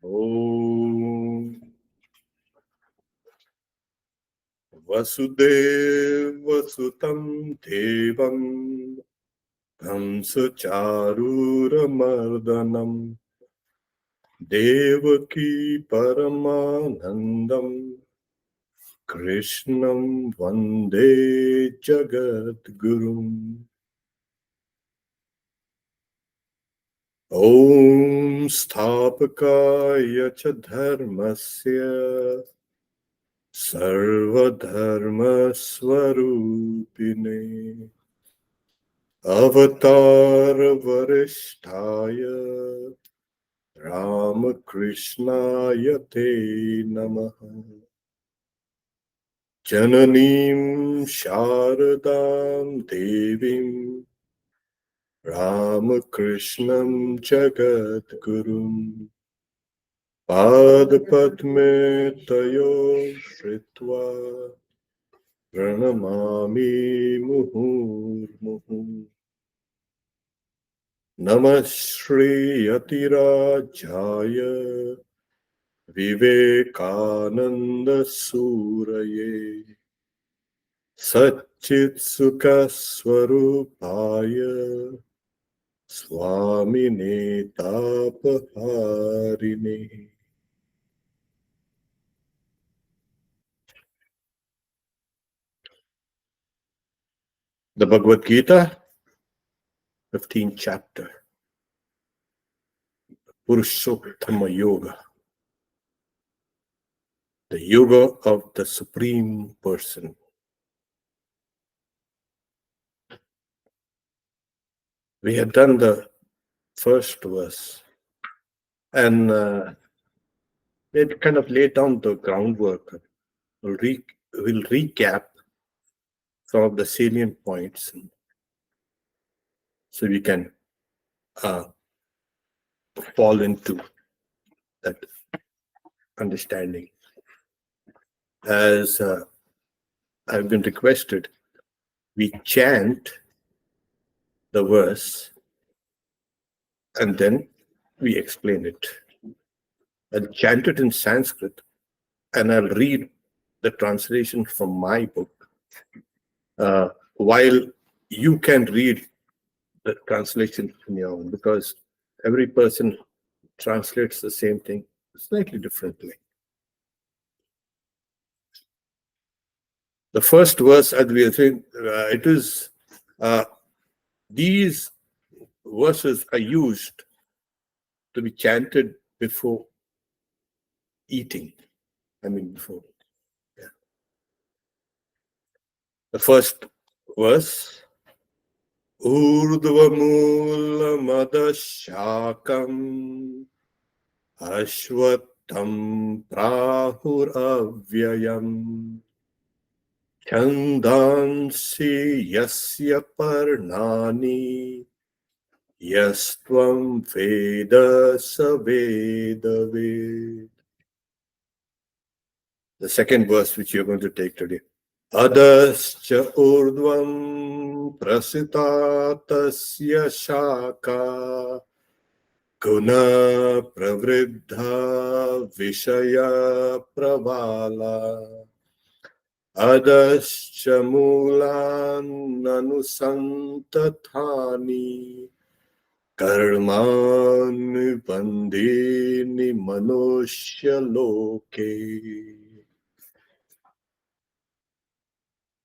Om Vasudeva Sutam Devam Kamsacharura Mardanam Devaki Paramanandam Krishnam Vande Jagat Gurum. Om Sthapakaya Cha Dharmasya Sarvadharma Swarupine Avatar Varishtaya Ramakrishnaya Te Namaha Jananim Sharadam Devim Ramakrishnam Jagat Gurum Padpadme Tayo Shritva Pranamami Muhurmuhu Namah Shri Yatirajaya Vivekananda Suraye Satchit Sukha Swarupaya Swami Tapaharini. The Bhagavad Gita, 15th chapter, Purushottama Yoga, the yoga of the Supreme Person. We had done the first verse and it kind of laid down the groundwork. We'll recap some of the salient points so we can fall into that understanding. As I've been requested, we chant the verse and then we explain it. I'll chant it in Sanskrit and I'll read the translation from my book, while you can read the translation from your own, because every person translates the same thing slightly differently. The first verse, as we are saying, it is these verses are used to be chanted before eating. Before. Yeah. The first verse, Urdhva Mula Madashakam Ashwatam Prahur Avyayam Chandansi Yasya Parnani Yastvam Veda Saveda. The second verse which you're going to take today. Adascha urdhvam prasitatasya shaka guna pravriddha vishaya pravala adascha mulan anusantathani karmani bandhini manushya loke.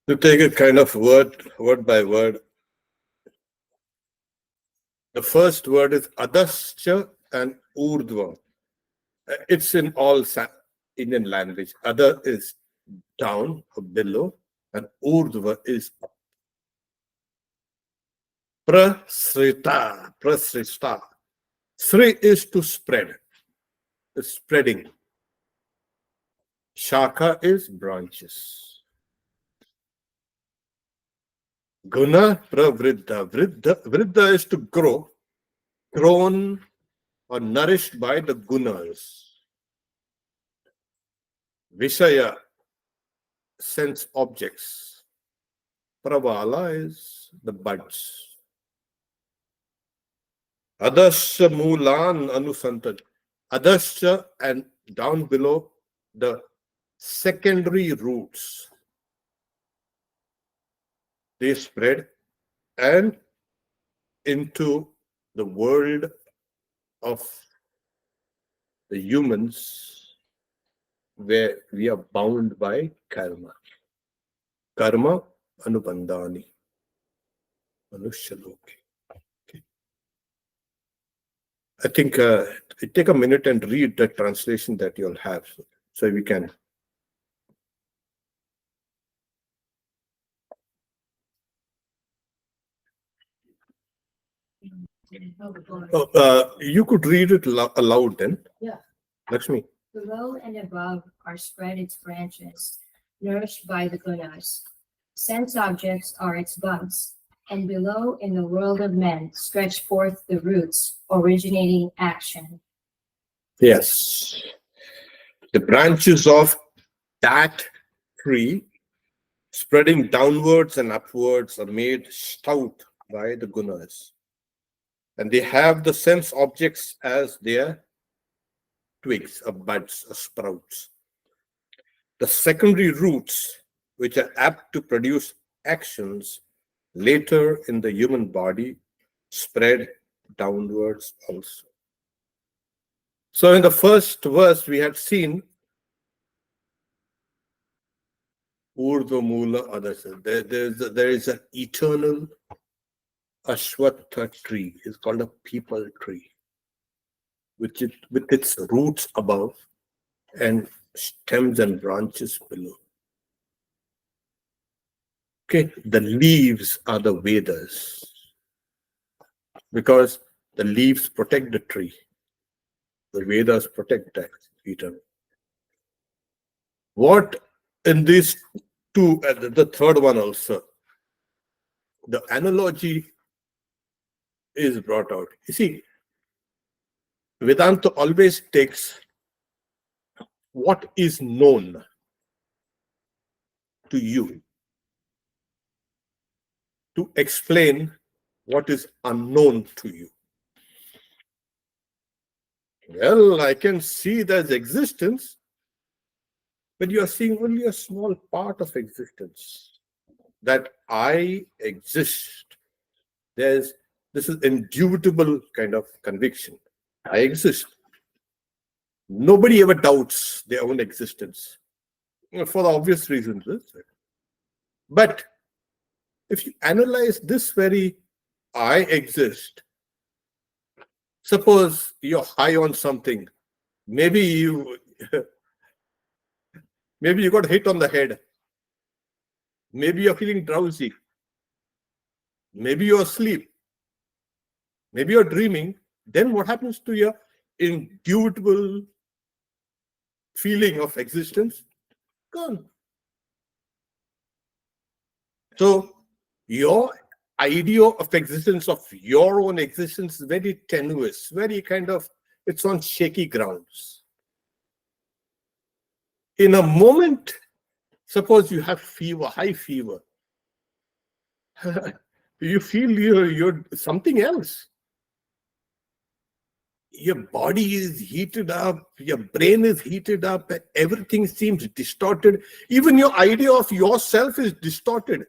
To take it kind of word by word, the first word is adascha and urdhva. It's in all Indian language. Ada is down or below, and urdhva is up. Prasrita. Sri is to spread, the spreading. Shaka is branches. Guna pravriddha. Vriddha is to grow, grown or nourished by the gunas. Vishaya, sense objects. Pravala is the buds. Adasya Mulan Anusantad. Adasya, and down below the secondary roots. They spread and into the world of the humans, where we are bound by karma. Karma anubandhani. Manushaloke. Okay. I think take a minute and read the translation that you'll have, so we can. You could read it aloud then. Yeah. Lakshmi. Below and above are spread its branches, nourished by the gunas. Sense objects are its buds, and below in the world of men stretch forth the roots, originating action. Yes. The branches of that tree, spreading downwards and upwards, are made stout by the gunas. And they have the sense objects as their twigs, or buds, or sprouts. The secondary roots, which are apt to produce actions later in the human body, spread downwards also. So in the first verse, we had seen Urdhva Mula Adasya. There is an eternal Ashwatha tree. It's called a peepal tree, with its roots above and stems and branches below. Okay, the leaves are the Vedas, because the leaves protect the tree. The Vedas protect that eternal. What in these two, the third one also, the analogy is brought out. You see, Vedanta always takes what is known to you to explain what is unknown to you. Well, I can see there's existence, but you are seeing only a small part of existence. That I exist. This is indubitable kind of conviction. I exist. Nobody ever doubts their own existence, for the obvious reasons. But if you analyze this very I exist, suppose you're high on something, maybe you got hit on the head, maybe you're feeling drowsy, maybe you're asleep, maybe you're dreaming. Then what happens to your indubitable feeling of existence? Gone. So your idea of existence, of your own existence, is very tenuous, very kind of, it's on shaky grounds. In a moment, suppose you have fever, high fever, you feel you're something else. Your body is heated up, your brain is heated up, everything seems distorted. Even your idea of yourself is distorted.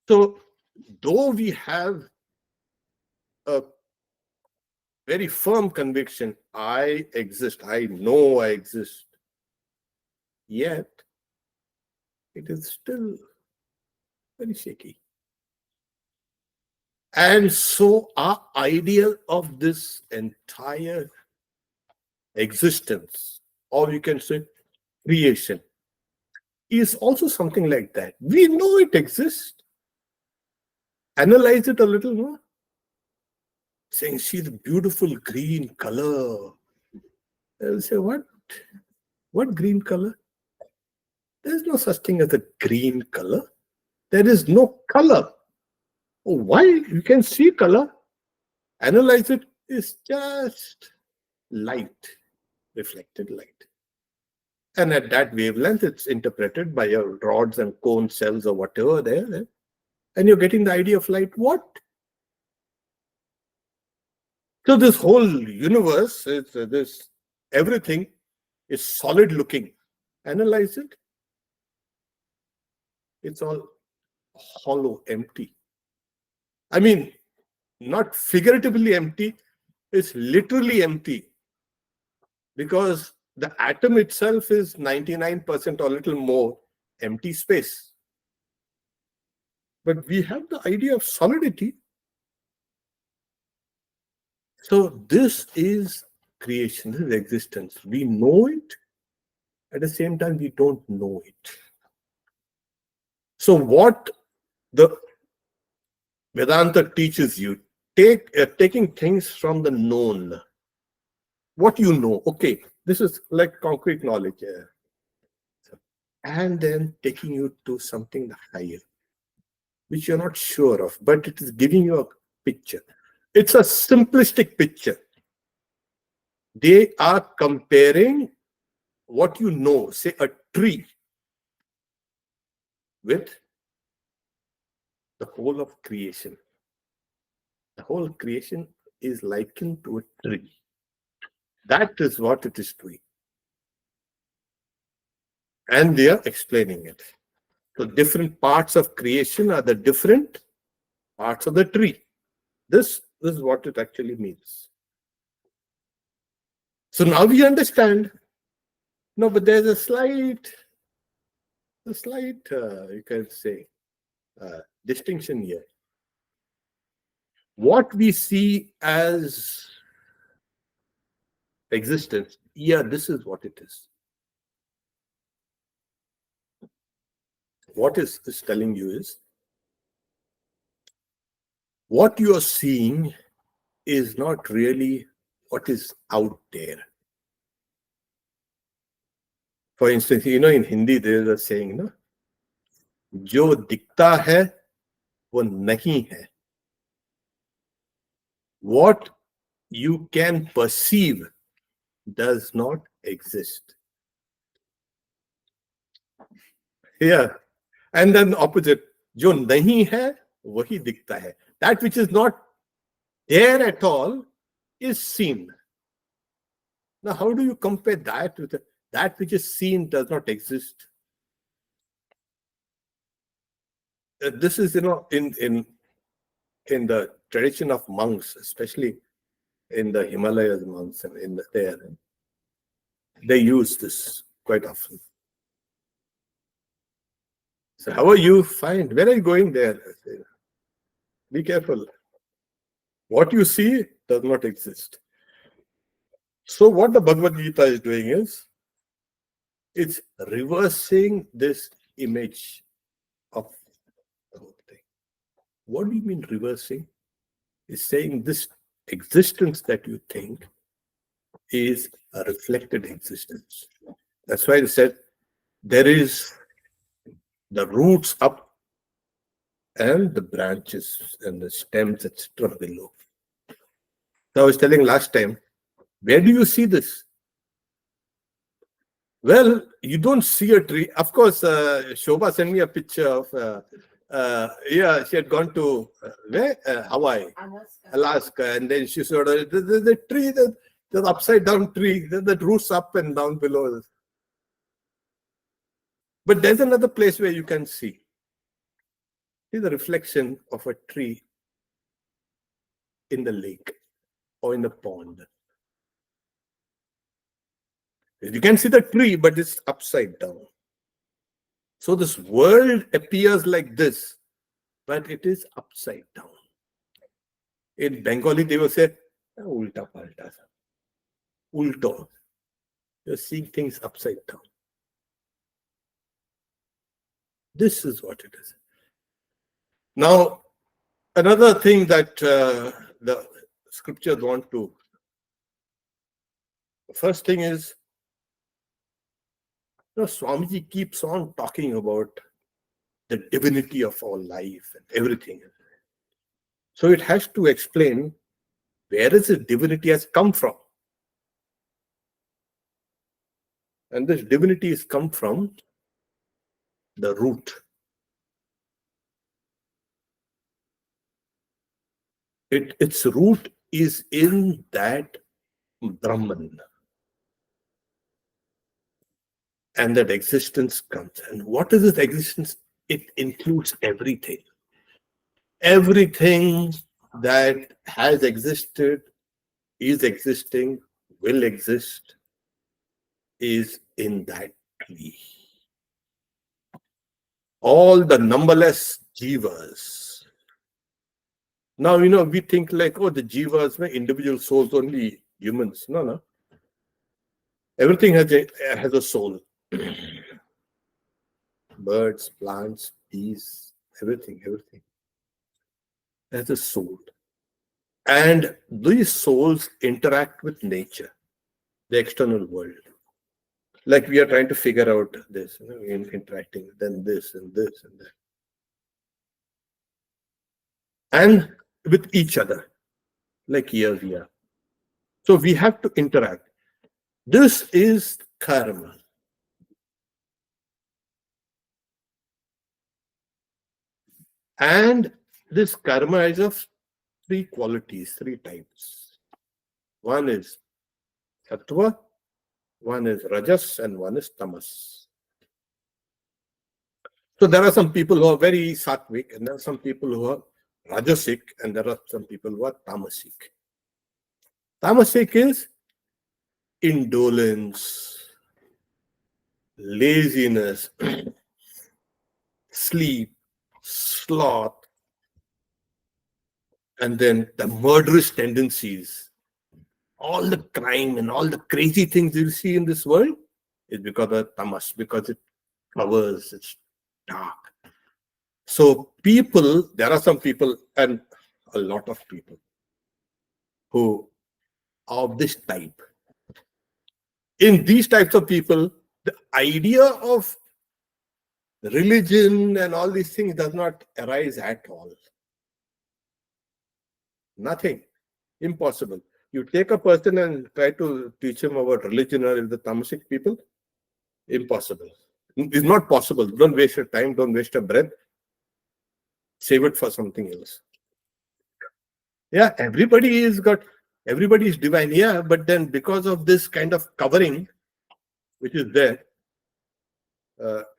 So, though we have a very firm conviction, I exist, I know I exist, yet it is still very shaky. And so our idea of this entire existence, or you can say creation, is also something like that. We know it exists. Analyze it a little more. Saying, see the beautiful green color. They'll say, what? What green color? There's no such thing as a green color. There is no color. Oh, why? You can see color. Analyze it. It's just light, reflected light. And at that wavelength, it's interpreted by your rods and cone cells or whatever there. And you're getting the idea of light. What? So this whole universe is this, everything is solid looking. Analyze it. It's all hollow, empty. I mean, not figuratively empty, it's literally empty, because the atom itself is 99% or a little more empty space. But we have the idea of solidity. So this is creation, this is existence. We know it, at the same time we don't know it. So what the Vedanta teaches you, taking things from the known, what you know, okay, this is like concrete knowledge, and then taking you to something higher, which you're not sure of, but it is giving you a picture. It's a simplistic picture. They are comparing what you know, say a tree, with the whole of creation. The whole creation is likened to a tree. That is what it is doing. And they are explaining it. So different parts of creation are the different parts of the tree. This is what it actually means. So now we understand. No, but there's a slight, you can say, distinction here. What we see as existence, yeah, this is what it is. What is this telling you is, what you are seeing is not really what is out there. For instance, in Hindi there is a saying, no, जो दिखता है वो नहीं है. What you can perceive does not exist. Yeah. And then opposite, जो नहीं है वही दिखता है. That which is not there at all is seen. Now, how do you compare that with that which is seen does not exist? This is, in the tradition of monks, especially in the Himalayas, monks and there, they use this quite often. So, how are you? Fine. Where are you going there? Be careful. What you see does not exist. So, what the Bhagavad Gita is doing is, it's reversing this image of the whole thing. What do you mean reversing? It's saying this existence that you think is a reflected existence. That's why it said there is the roots up and the branches and the stems, etc. below. So I was telling last time, where do you see this? Well, you don't see a tree. Of course, Shobha sent me a picture of, she had gone to where? Hawaii, Alaska, and then she saw the tree, the upside down tree, the roots up and down below. But there's another place where you can see the reflection of a tree in the lake or in the pond. You can see the tree, but it's upside down. So this world appears like this, but it is upside down. In Bengali, they will say, ulta palta. Ulto. You're seeing things upside down. This is what it is. Now, another thing that the scriptures want to, the first thing is, Swamiji keeps on talking about the divinity of all life and everything. So it has to explain where is the divinity has come from. And this divinity has come from the root. Its root is in that Brahman. And that existence comes. And what is this existence? It includes everything. Everything that has existed, is existing, will exist, is in that tree. All the numberless jivas. Now, we think like, oh, the jivas were individual souls, only humans. No. Everything has a soul. Birds, plants, bees, everything has a soul. And these souls interact with nature, the external world. Like we are trying to figure out this, interacting, then this and this and that. And with each other, like here we are. So we have to interact. This is karma. And this karma is of three qualities, three types. One is sattva, one is rajas, and one is tamas. So there are some people who are very sattvic, and there are some people who are rajasic, and there are some people who are tamasic. Tamasic is indolence, laziness, sleep, sloth, and then the murderous tendencies. All the crime and all the crazy things you see in this world is because of tamas, because it covers, it's dark. So there are some people and a lot of people who are of this type. In these types of people, the idea of religion and all these things does not arise at all. Nothing. Impossible. You take a person and try to teach him about religion or the tamasic people, impossible. It's not possible. Don't waste your time, don't waste your breath. Save it for something else. Yeah, everybody is divine. Yeah, but then because of this kind of covering, which is there,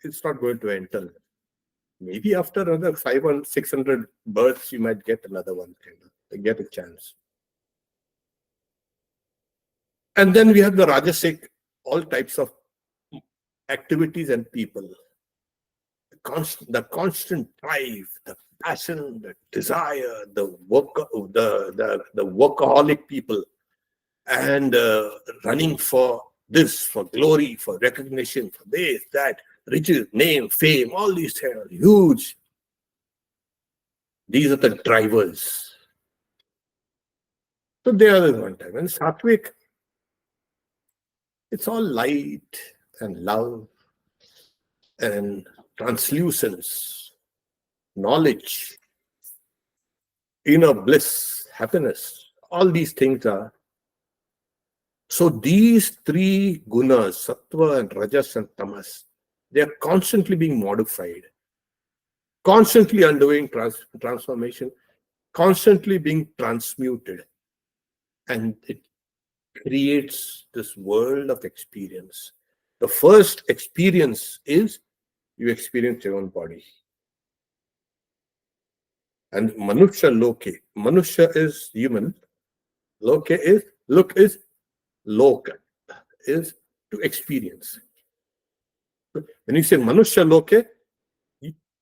it's not going to enter. Maybe after another 500, 600 births, you might get another one, get a chance. And then we have the rajasic, all types of activities and people. The constant drive, the passion, the desire, the workaholic people, and running for this, for glory, for recognition, for this, that, riches, name, fame, all these things are huge. These are the drivers. So they are the one time. And sattvic, it's all light and love and translucence, knowledge, inner bliss, happiness. All these things are. So these three gunas, sattva and rajas and tamas, they are constantly being modified, constantly undergoing transformation, constantly being transmuted. And it creates this world of experience. The first experience is you experience your own body. And manusha loke. Manusha is human. Loke is lok, is to experience. When you say manusha loke,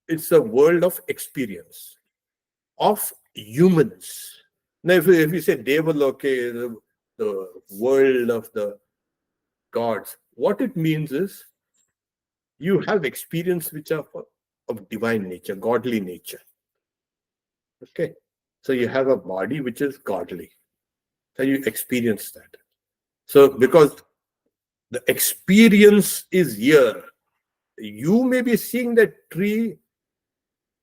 it's a world of experience of humans. Now, if you say Devaloke, the world of the gods, what it means is you have experience which are of divine nature, godly nature. Okay, so you have a body which is godly. So you experience that. So because the experience is here, you may be seeing that tree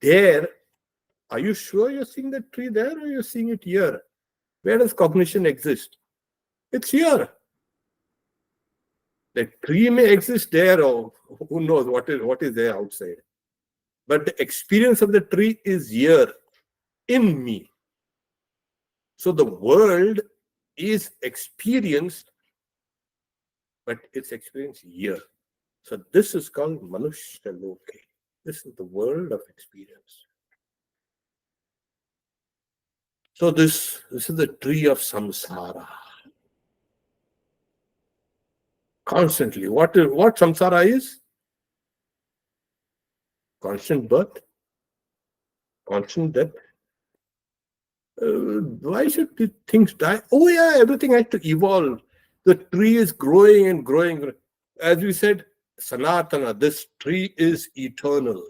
there. Are you sure you're seeing that tree there, or you're seeing it here? Where does cognition exist? It's here. The tree may exist there, or who knows what is there outside. But the experience of the tree is here in me. So the world is experienced, but it's experienced here. So this is called Manushya Loke. This is the world of experience. So this is the tree of samsara. Constantly. What samsara is? Constant birth, constant death. Why should things die? Oh yeah, everything has to evolve. The tree is growing and growing. As we said, Sanatana, this tree is eternal.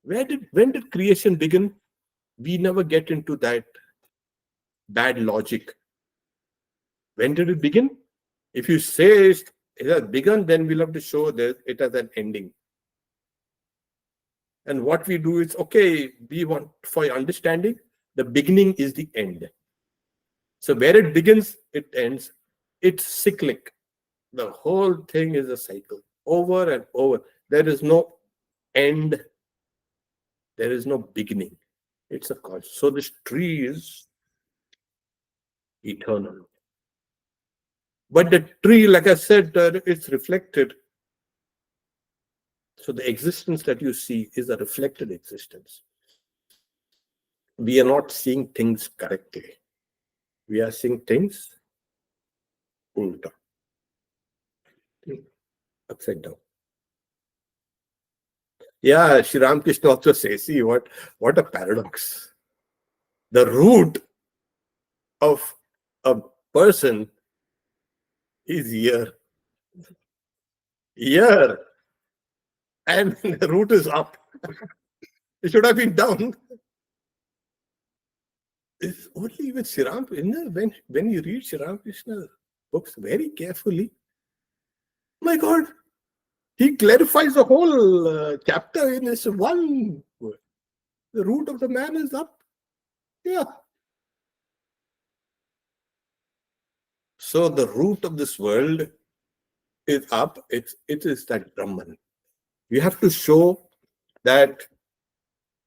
When did creation begin? We never get into that bad logic. When did it begin? If you say it has begun, then we'll have to show that it has an ending. And what we do is, okay, we want for your understanding, the beginning is the end. So where it begins, it ends. It's cyclic. The whole thing is a cycle, over and over. There is no end. There is no beginning. It's a cause. So this tree is eternal. But the tree, like I said, it's reflected. So the existence that you see is a reflected existence. We are not seeing things correctly. We are seeing things ulta, upside down. Yeah, Sri Ramakrishna also says, see what a paradox. The root of a person is here. Here. And the root is up. It should have been down. It's only with Sri Ramakrishna, when you read Sri Ramakrishna books very carefully, my God, he clarifies the whole chapter in this one word. The root of the man is up. Yeah. So the root of this world is up. It is that Brahman. You have to show that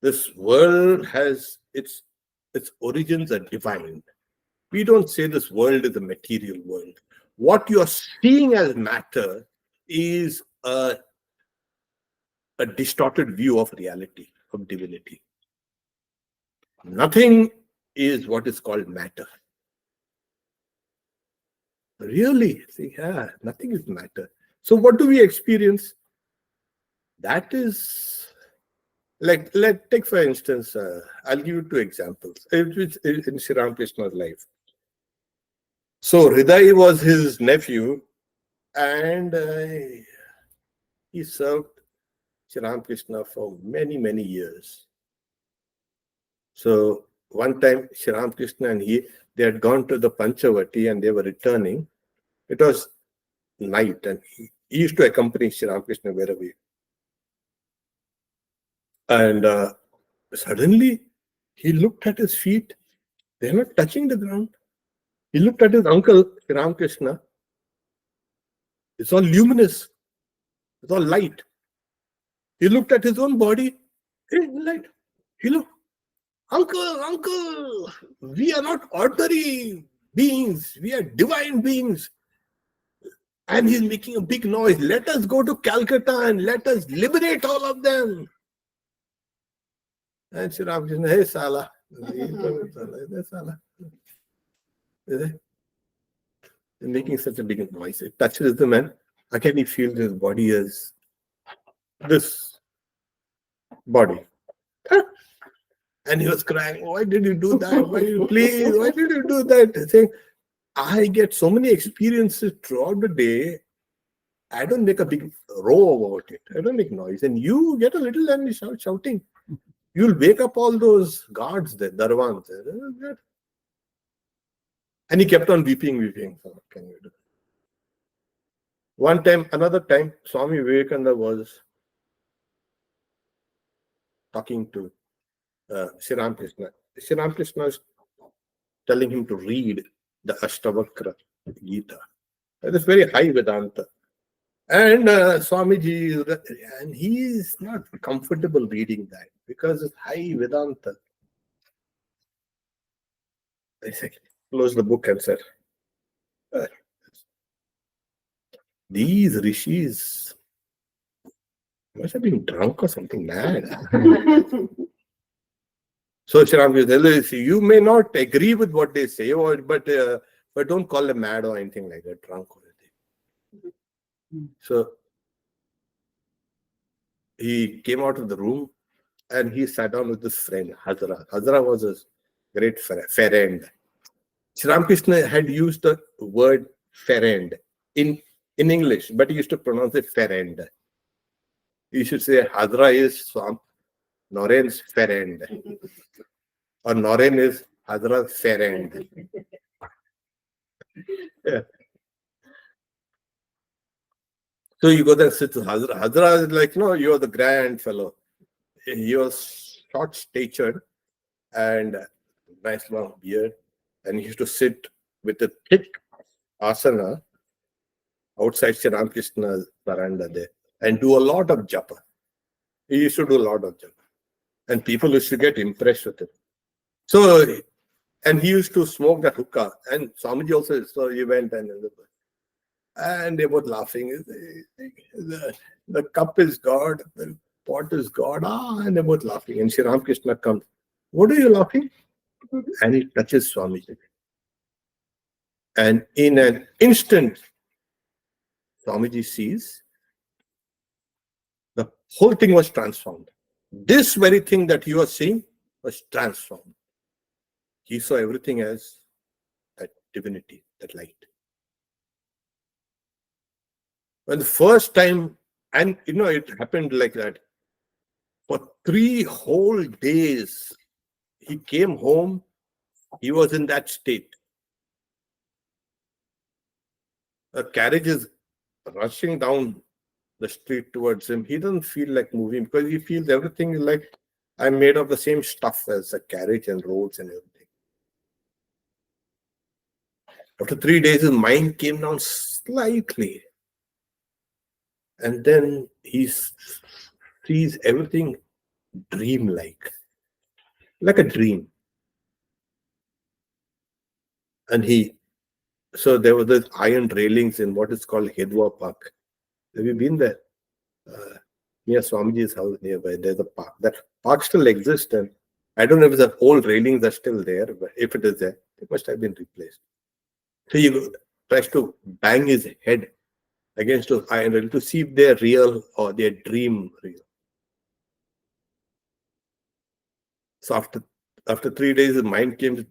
this world has its origins are divine. We don't say this world is a material world. What you are seeing as matter is a distorted view of reality, of divinity. Nothing is what is called matter. Really? See, yeah, nothing is matter. So what do we experience? That is, like, take for instance, I'll give you two examples. It's in Sri Ramakrishna's life. So Hriday was his nephew, and he served Sri Ramakrishna for many, many years. So one time, Sri Ramakrishna and they had gone to the Panchavati and they were returning. It was night, and he used to accompany Sri Ramakrishna wherever he. And suddenly, he looked at his feet. They were not touching the ground. He looked at his uncle, Sri Ramakrishna. It's all luminous. It's all light. He looked at his own body. Hey, light. He looked. Uncle, we are not ordinary beings. We are divine beings. And he's making a big noise. Let us go to Calcutta and let us liberate all of them. And Sri Ramakrishna, hey, Sala. They're making such a big noise. It touches the man. Again, he feels his body as this body. And he was crying, why did you do that? Why did you do that? Saying, I get so many experiences throughout the day. I don't make a big row about it. I don't make noise. And you get a little and you start shouting. You'll wake up all those guards there, Darwans. And he kept on weeping. So what can you do? Another time, Swami Vivekananda was talking to Sri Ramakrishna. Sri Ramakrishna is telling him to read the Ashtavakra Gita. That is very high Vedanta. And Swamiji, and he is not comfortable reading that because it's high Vedanta. I said, closed the book and said, "Uh, these rishis must have been drunk or something mad." So Shri says, you may not agree with what they say, but don't call them mad or anything like that, drunk or anything. So he came out of the room and he sat down with his friend, Hazara. Hazara was a great friend. Sri Ramakrishna had used the word friend in English, but he used to pronounce it friend. You should say Hazara is Noren's friend, or Noren is Hazara's friend. Yeah. So you go there and sit with Hazara. Hazara is like, you're the grand fellow. He was short-statured and nice long beard. And he used to sit with a thick asana outside Sri Ramakrishna's veranda there and do a lot of japa. He used to do a lot of japa. And people used to get impressed with him. So, and he used to smoke that hookah. And Swamiji also, so he went and they were laughing. The cup is God, the pot is God. And they were laughing. And Sri Ramakrishna comes. What are you laughing? And he touches Swamiji. And in an instant, Swamiji sees the whole thing was transformed. This very thing that you are seeing was transformed. He saw everything as that divinity, that light. When the first time, and it happened like that. For 3 whole days, he came home, he was in that state. A carriage is rushing down the street towards him. He doesn't feel like moving because he feels everything is like I'm made of the same stuff as a carriage and roads and everything. After 3 days, his mind came down slightly. And then he sees everything dream-like, like a dream. And so there were the iron railings in what is called Hedwa Park. Have you been there? Near Swamiji's house nearby, there's a park. That park still exists, and I don't know if the old railings are still there, but if it is there, it must have been replaced. So he tries to bang his head against those iron railings to see if they're real or they're dream real. So after 3 days, his mind came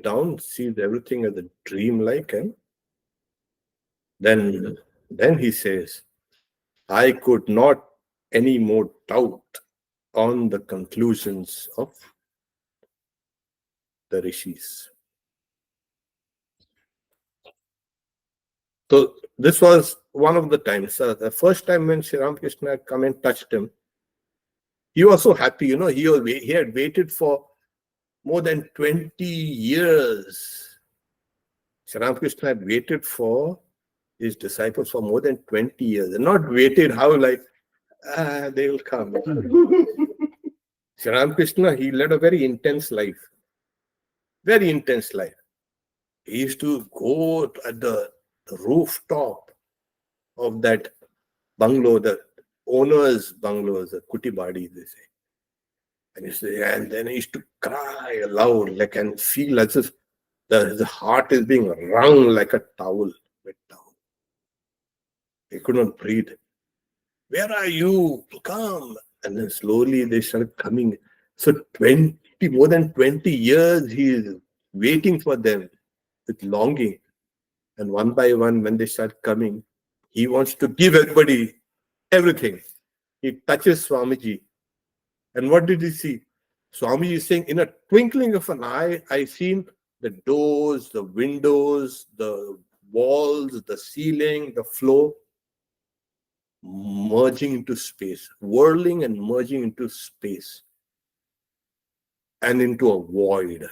down, sees everything as a dream-like, and then he says, I could not any more doubt on the conclusions of the rishis. So this was one of the times. The first time when Sri Ramakrishna had come and touched him, he was so happy. He had waited for more than 20 years. Sri Ramakrishna had waited for his disciples for more than 20 years. And not waited how like, they will come. Sri Ramakrishna, he led a very intense life. Very intense life. He used to go at the rooftop of that bungalow, the owner's bungalow, the Kutibadi, they say. And then he used to cry aloud, and feel as if the heart is being wrung like a towel, wet towel. He could not breathe. Where are you? Come. And then slowly they started coming. So more than 20 years he is waiting for them with longing. And one by one, when they start coming, he wants to give everybody everything. He touches Swamiji. And what did he see? Swamiji is saying, in a twinkling of an eye, I seen the doors, the windows, the walls, the ceiling, the floor merging into space, whirling and merging into space and into a void.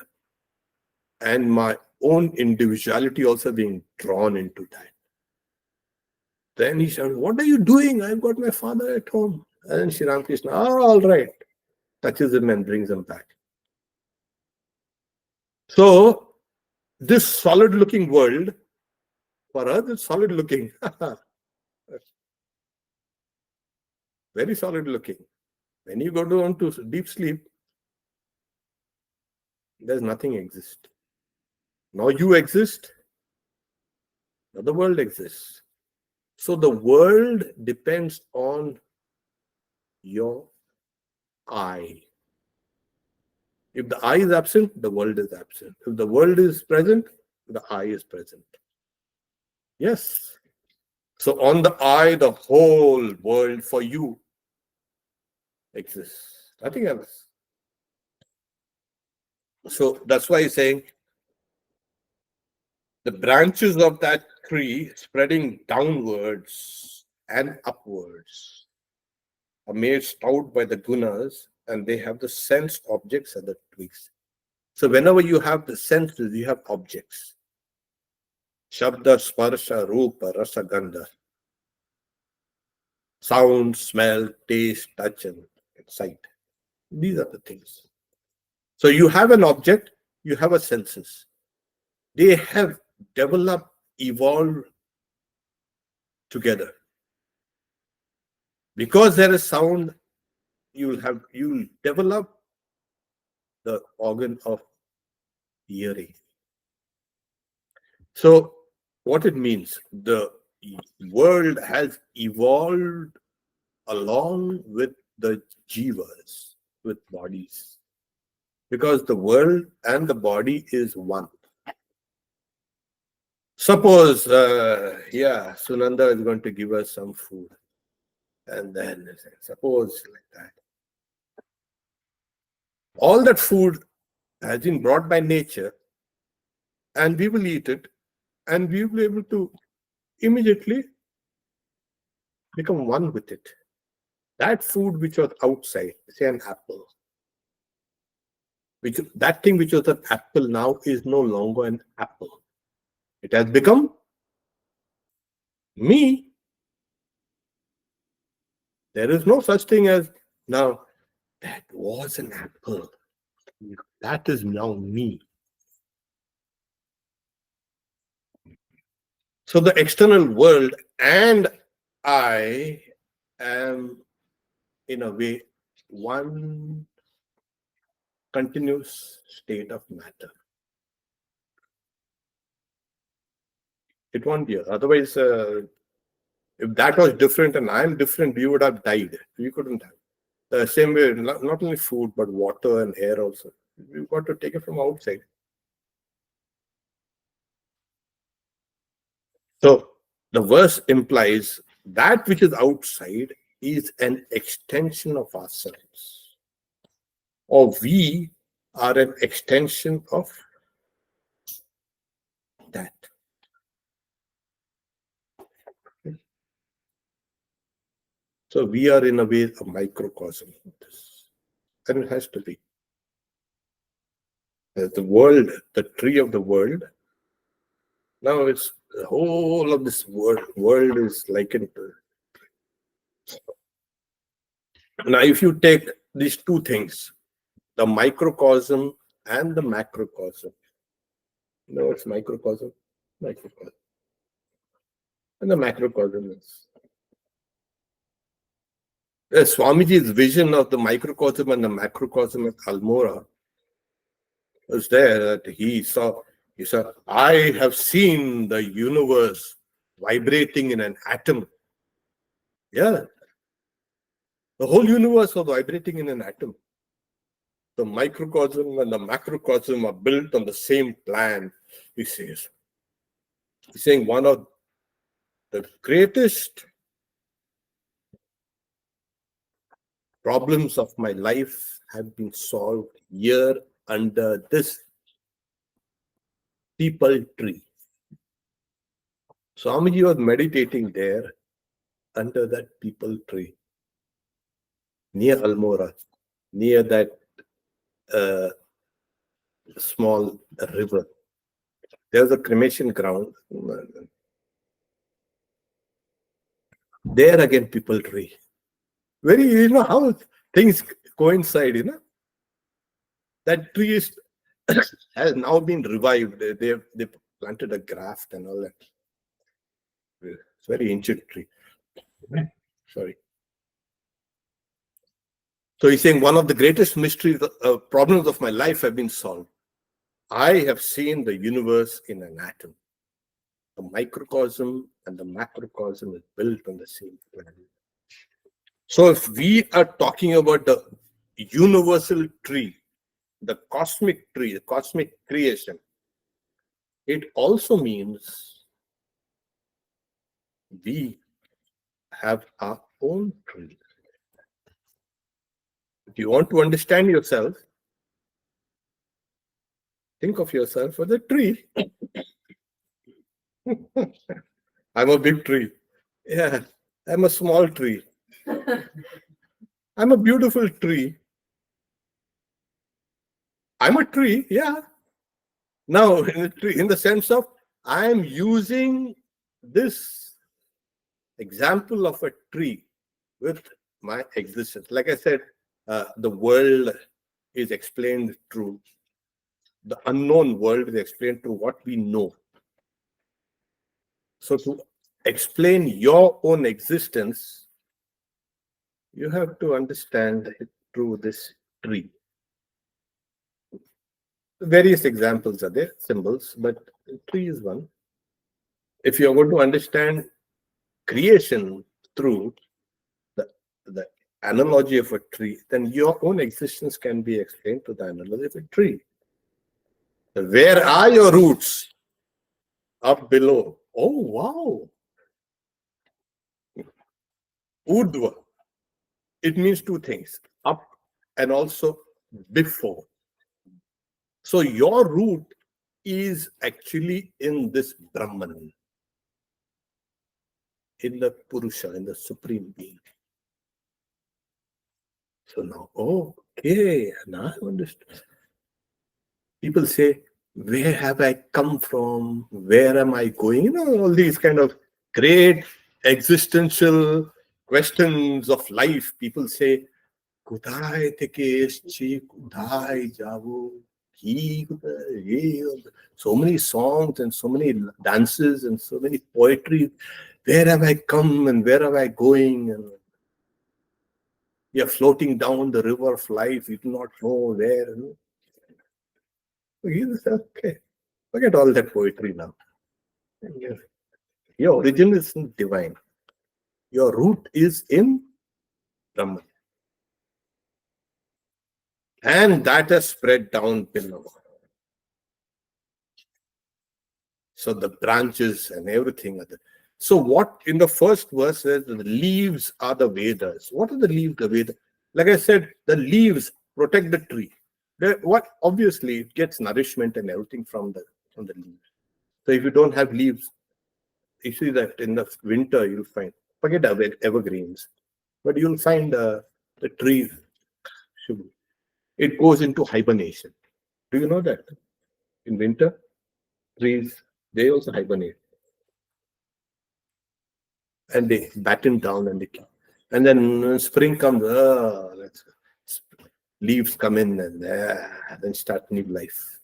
And my own individuality also being drawn into that. Then he said, what are you doing? I've got my father at home. And Sri Ramakrishna, all right, touches him and brings him back. So This solid-looking world, for us, it's solid-looking. Very solid-looking. When you go down to deep sleep, there's nothing exist. Now you exist, now the world exists. So the world depends on your I. If the I is absent, the world is absent. If the world is present, the I is present. Yes. So on the I, the whole world for you exists. Nothing else. So that's why he's saying the branches of that tree spreading downwards and upwards are made stout by the gunas, and they have the sense objects and the twigs. So whenever you have the senses, you have objects. Shabda, sparsha, rupa, rasa, gandha. Sound, smell, taste, touch, and sight. These are the things. So you have an object, you have a senses. They have developed, evolved together. Because there is sound, you'll develop the organ of hearing. So what it means, the world has evolved along with the jivas, with bodies, because the world and the body is one. Suppose, Sunanda is going to give us some food, and then suppose like that. All that food has been brought by nature, and we will eat it, and we will be able to immediately become one with it. That food which was outside, say an apple, that thing which was an apple now is no longer an apple. It has become me. There is no such thing as now, that was an apple. That is now me. So the external world and I am, in a way, one continuous state of matter. It won't be. Otherwise, if that was different and I'm different, we would have died. We couldn't have. The same way, not only food, but water and air also. We've got to take it from outside. So the verse implies that which is outside is an extension of ourselves, or we are an extension of that. So we are in a way a microcosm of this, and it has to be. The world, the tree of the world. Now it's the whole of this world is likened to. Now, if you take these two things, the microcosm and the macrocosm. No, it's microcosm. And the macrocosm is. Swamiji's vision of the microcosm and the macrocosm at Almora was there that he saw, I have seen the universe vibrating in an atom. Yeah. The whole universe was vibrating in an atom. The microcosm and the macrocosm are built on the same plan, he says. He's saying one of the greatest problems of my life have been solved here under this people tree. Swamiji was meditating there under that people tree, near Almora, near that small river. There's a cremation ground. There again, people tree. Very, how things coincide, That tree is has now been revived. They planted a graft and all that. It's very ancient tree. Sorry. So he's saying one of the greatest mysteries, problems of my life have been solved. I have seen the universe in an atom. The microcosm and the macrocosm is built on the same planet. So if we are talking about the universal tree, the cosmic tree, the cosmic creation, it also means we have our own tree. If you want to understand yourself, think of yourself as a tree. I'm a big tree. Yeah, I'm a small tree. I'm a beautiful tree. I'm a tree, yeah. Now, in the sense of I'm using this example of a tree with my existence. Like I said, the world is explained through the unknown world is explained through what we know. So to explain your own existence, you have to understand it through this tree. Various examples are there, symbols, but tree is one. If you're going to understand creation through the analogy of a tree, then your own existence can be explained to the analogy of a tree. Where are your roots? Up below. Oh, wow. Urdhva. It means two things, up and also before. So your root is actually in this Brahman, in the Purusha, in the Supreme Being. So now, okay, now I understand. People say, where have I come from? Where am I going? You know, all these kind of great existential questions of life. People say, Kudai theke eschi, kudai javu, so many songs and so many dances and so many poetry. Where have I come and where am I going? And you're floating down the river of life. You do not know where. You know? Okay, forget all that poetry now. Your origin is divine. Your root is in Brahman. And that has spread down below. So the branches and everything. So what in the first verse says the leaves are the Vedas. What are the leaves? The Vedas. Like I said, the leaves protect the tree. What obviously it gets nourishment and everything from the leaves. So if you don't have leaves, you see that in the winter you'll find, forget evergreens, but you'll find the tree, it goes into hibernation. Do you know that? In winter, trees, they also hibernate. And they batten down and then when spring comes, leaves come in and then start new life.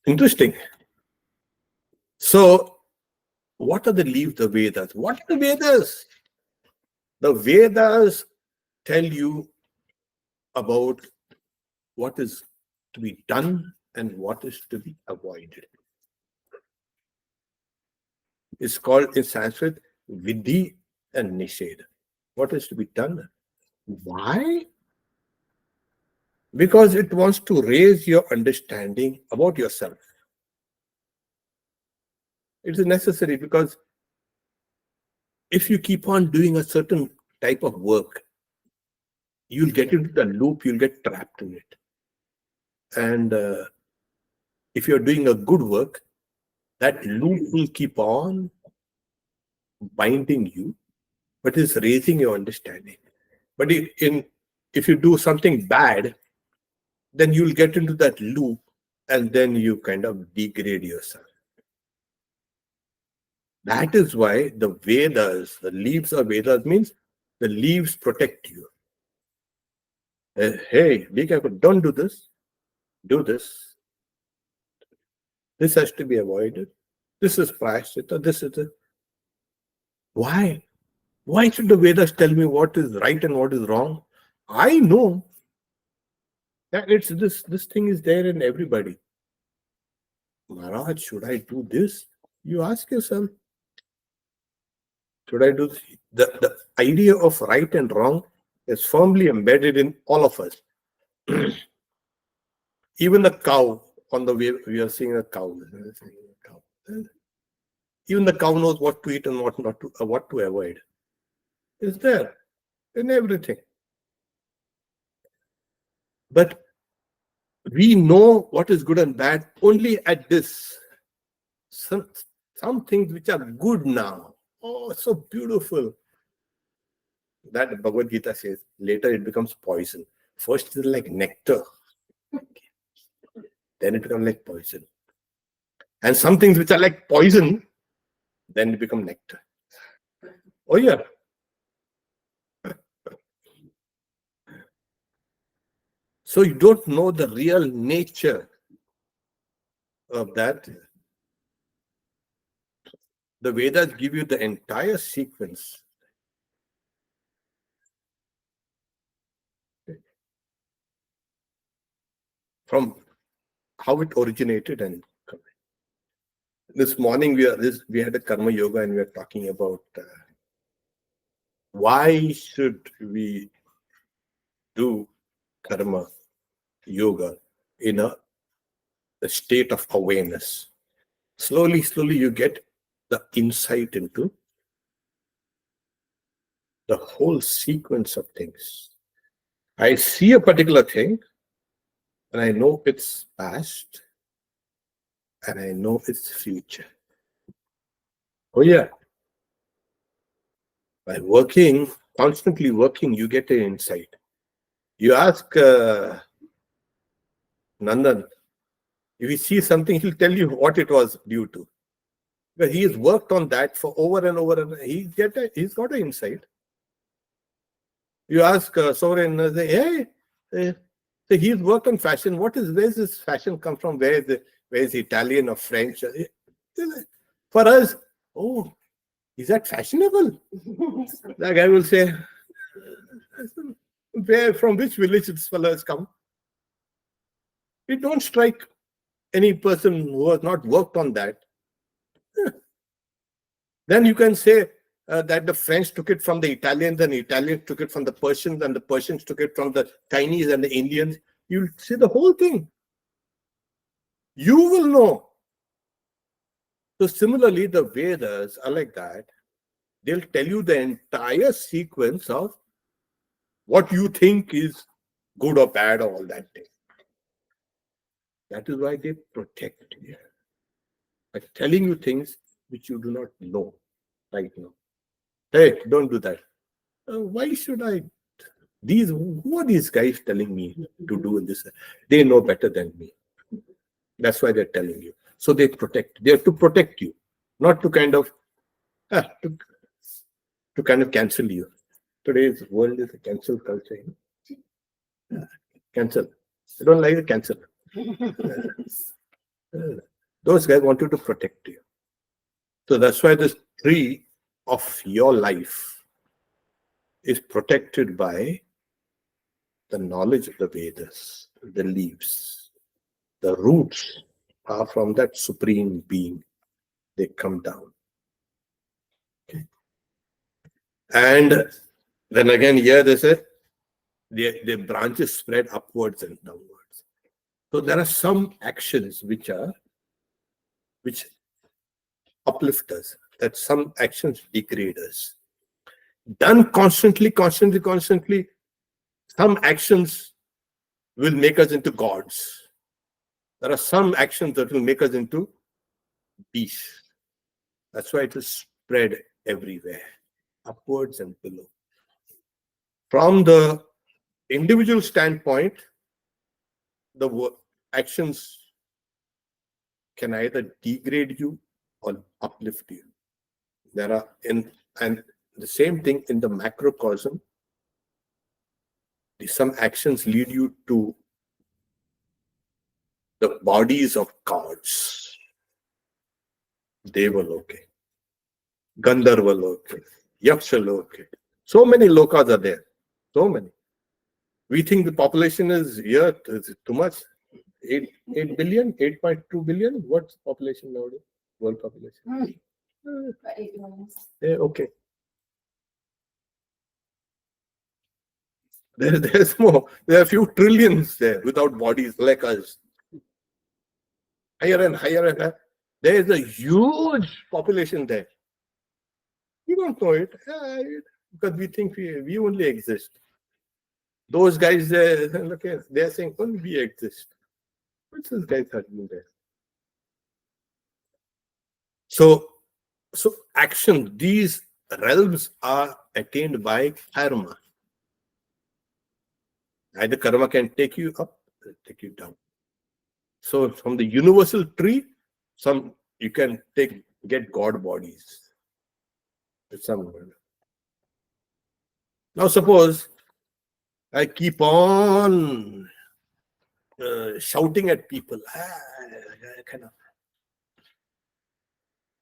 Interesting. So, what are the leaves? The Vedas. What are the Vedas? The Vedas tell you about what is to be done and what is to be avoided. It's called in Sanskrit Vidhi and Nisheda. What is to be done? Why? Because it wants to raise your understanding about yourself. It is necessary because if you keep on doing a certain type of work, you'll get into the loop, you'll get trapped in it. And if you're doing a good work, that loop will keep on binding you, but it's raising your understanding. But if you do something bad, then you'll get into that loop and then you kind of degrade yourself. That is why the Vedas, the leaves of Vedas means the leaves protect you. Hey, be careful, don't do this. do this. This has to be avoided. This is prayaschitta. This is the. Why? Why should the Vedas tell me what is right and what is wrong? I know that it's this. This thing is there in everybody. Maharaj, should I do this? You ask yourself. Should I do this? The idea of right and wrong is firmly embedded in all of us. Even the cow, on the way we are seeing a cow. Even the cow knows what to eat and what not to, what to avoid. It's there in everything. But we know what is good and bad only at this. Some things which are good now. Oh, so beautiful. That Bhagavad Gita says, later it becomes poison. First it's like nectar. Then it becomes like poison. And some things which are like poison, then it become nectar. Oh yeah. So you don't know the real nature of that. The Vedas give you the entire sequence. From how it originated. And this morning we had a karma yoga and we were talking about why should we do karma yoga in a state of awareness. Slowly you get the insight into the whole sequence of things. I see a particular thing and I know it's past and I know it's future. Oh yeah. By working, constantly working, you get an insight. You ask Nandan, if he sees something, he'll tell you what it was due to. Because he has worked on that for over and over, and he's got an insight. You ask Soren, say, hey, so he's worked on fashion. Where's this fashion come from? Where is Italian or French? For us, oh, is that fashionable? The guy will say, from which village this fellow has come? It don't strike any person who has not worked on that. Then you can say that the French took it from the Italians and the Italians took it from the Persians and the Persians took it from the Chinese and the Indians. You'll see the whole thing. You will know. So similarly, the Vedas are like that. They'll tell you the entire sequence of what you think is good or bad or all that thing. That is why they protect you. By telling you things which you do not know right now. Hey, don't do that. Why should I? Who are these guys telling me to do this? They know better than me. That's why they're telling you. So they protect. They have to protect you, not to kind of to kind of cancel you. Today's world is a cancel culture. Cancel. I don't like the cancel. Those guys want you to protect you. So that's why this tree of your life is protected by the knowledge of the Vedas, the leaves. The roots are from that supreme being. They come down. Okay. And then again here they say the branches spread upwards and downwards. So there are some actions which uplift us, that some actions degrade us. Done constantly, some actions will make us into gods. There are some actions that will make us into beasts. That's why it is spread everywhere, upwards and below. From the individual standpoint, the actions can either degrade you or uplift you. There are and the same thing in the macrocosm. Some actions lead you to the bodies of gods. Devaloke, Gandharvaloke, Yakshaloke. So many lokas are there. So many. We think the population is here, is it too much? 8 billion, 8.2 billion. What's the population nowadays? World population. Yeah, okay. There's more. There are a few trillions there without bodies like us. Higher and higher and higher. There is a huge population there. We don't know it because we think we only exist. Those guys, they're saying only we exist. What's those guys are doing there? So action, these realms are attained by karma. Either karma can take you up or take you down. So from the universal tree, you can get God bodies. Now suppose I keep on shouting at people.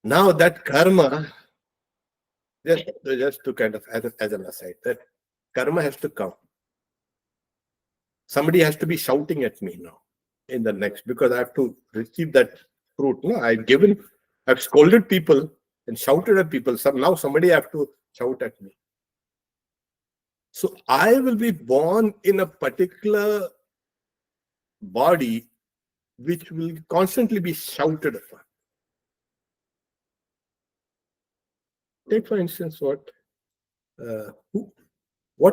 Now that karma, just to kind of as an aside, that karma has to come. Somebody has to be shouting at me now in the next, because I have to receive that fruit. No, I've scolded people and shouted at people. Now somebody have to shout at me. So I will be born in a particular body which will constantly be shouted upon. Take for instance what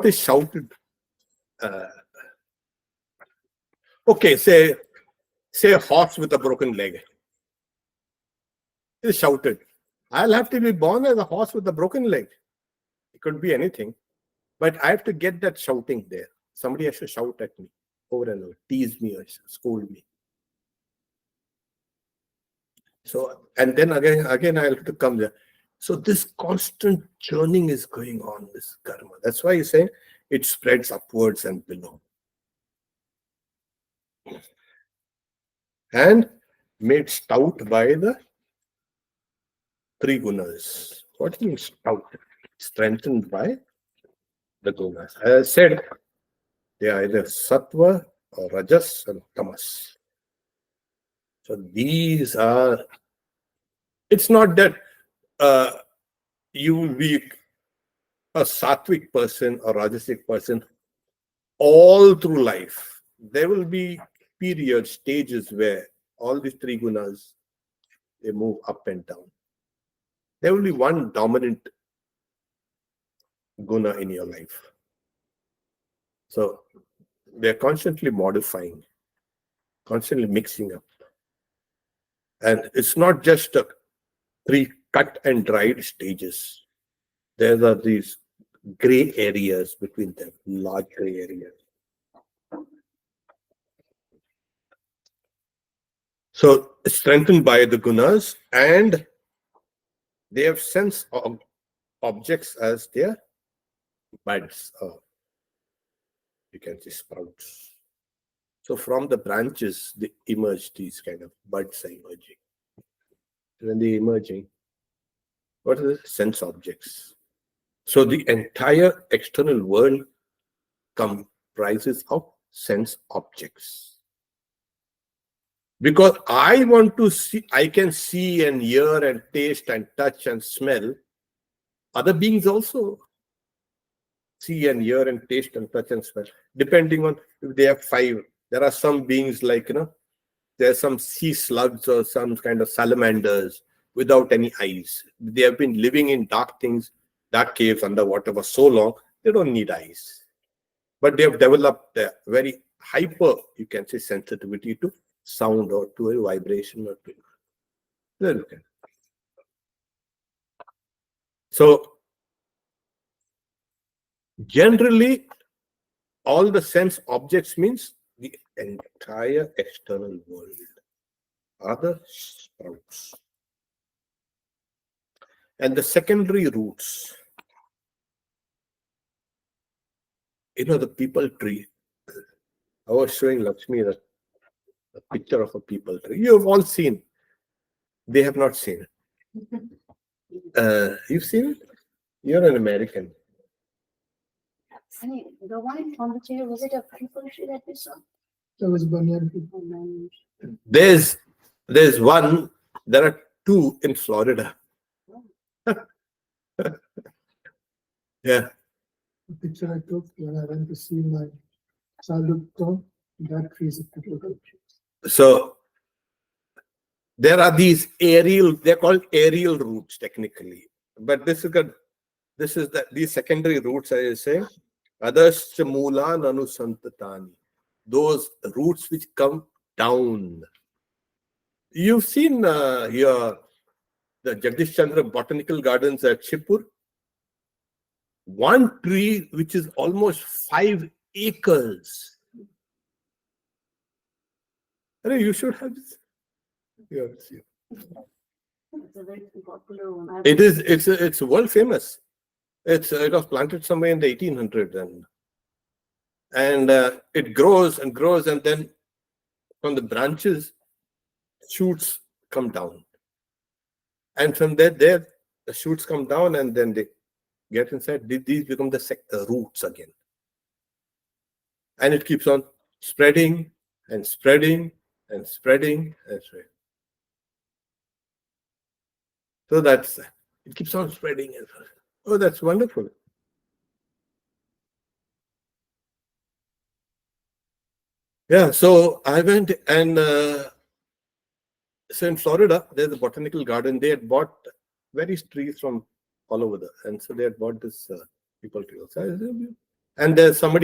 is shouted. Okay, say a horse with a broken leg. It is shouted. I'll have to be born as a horse with a broken leg. It could be anything. But I have to get that shouting there. Somebody has to shout at me over and over, tease me or scold me. So, and then again I have to come there. So this constant churning is going on, this karma. That's why he's saying it spreads upwards and below. And made stout by the three gunas. What means stout? Strengthened by the gunas. As I said, they are either sattva or rajas and tamas. So these are, it's not that you will be a sattvic person or rajasic person all through life. There will be periods, stages where all these three gunas, they move up and down. There will be one dominant guna in your life. So they're constantly modifying, constantly mixing up. And it's not just three cut and dried stages. There are these gray areas between them, large gray areas. So strengthened by the gunas, and they have sense of objects as their buds, or you can say sprouts. So from the branches, they emerge, these kind of buds are emerging. When they're emerging, what are the sense objects? So the entire external world comprises of sense objects. Because I want to see, I can see and hear and taste and touch and smell. Other beings also see and hear and taste and touch and smell, depending on if they have five. There are some beings like, there are some sea slugs or some kind of salamanders without any eyes. They have been living in dark caves underwater for so long, they don't need eyes. But they have developed a very hyper, you can say, sensitivity to sound or to a vibration or to. So generally, all the sense objects means the entire external world are the sprouts. And the secondary roots, the people tree. I was showing Lakshmi that a picture of a people tree. You have all seen. They have not seen it. You've seen it? You're an American. The one in Pondicherry, was it a people tree that we saw? That was banyan. There's one. There are two in Florida. Yeah. The picture I took when I went to see my childhood home, that tree is a typical tree. So there are these aerial. They're called aerial roots technically, but these secondary roots. I say, others mula nanu santatani. Those roots which come down. You've seen the Jagdish Chandra Botanical Gardens at Shipur. One tree which is almost 5 acres. You should have this. Yes. It's a very popular one. It's world famous. It was planted somewhere in the 1800s, and it grows and grows, and then from the branches, shoots come down, and from there the shoots come down, and then they get inside. These become the roots again, and it keeps on spreading and spreading and spreading and spreading. So it keeps on spreading. Oh, that's wonderful. Yeah, so I went and so in Florida, there's a botanical garden. They had bought various trees from all over and so they had bought this people tree. And there's some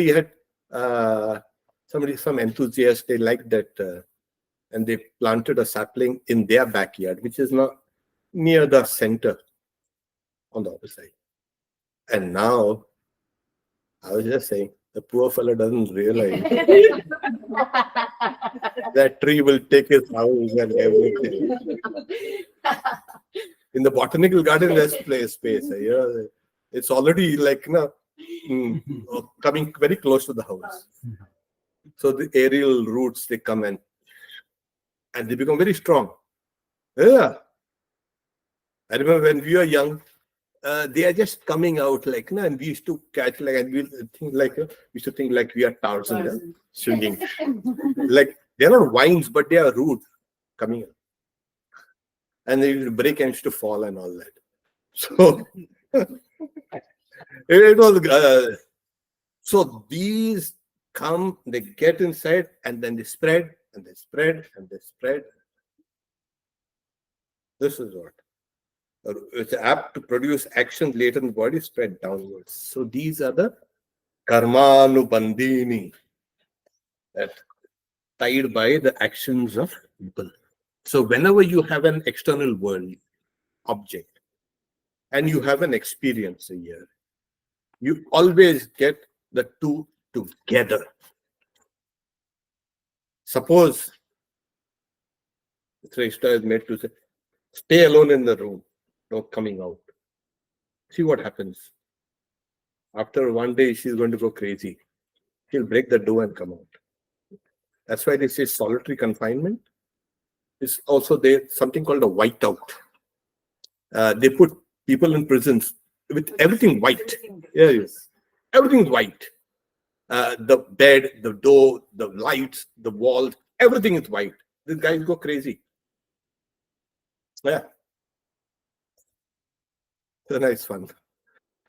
enthusiast, they liked that, and they planted a sapling in their backyard, which is not near the center on the other side. And now, I was just saying, the poor fellow doesn't realize that tree will take his house and everything. In the botanical garden, there's space. It's already coming very close to the house. So the aerial roots, they come and they become very strong. Yeah. I remember when we were young, they are just coming out and we used to catch and we used to think we are Tarzan swinging. They're not vines, but they are roots coming out. And they used to break and used to fall and all that. So it was so these come, they get inside, and then they spread and they spread and they spread. This is what. It's apt to produce action later in the body, spread downwards. So these are the karmanubandhini, that tied by the actions of people. So whenever you have an external world object and you have an experience here, you always get the two together. Suppose Shrestha is made to say, stay alone in the room, no coming out. See what happens. After one day, she's going to go crazy. She'll break the door and come out. That's why they say solitary confinement is also something called a whiteout. They put people in prisons with everything white. Yes, everything's white. The bed, the door, the lights, the walls, everything is white. These guys go crazy. Yeah. So nice fun.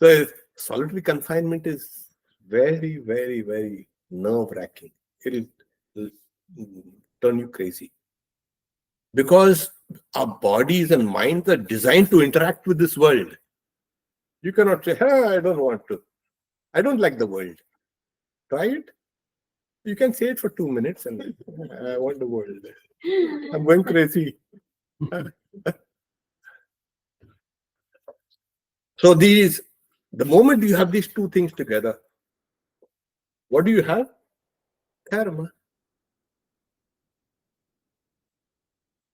So solitary confinement is very, very, very nerve-wracking. It'll turn you crazy. Because our bodies and minds are designed to interact with this world. You cannot say, I don't want to. I don't like the world. Try it. You can say it for 2 minutes and I want the world. I'm going crazy. So the moment you have these two things together, what do you have? Karma.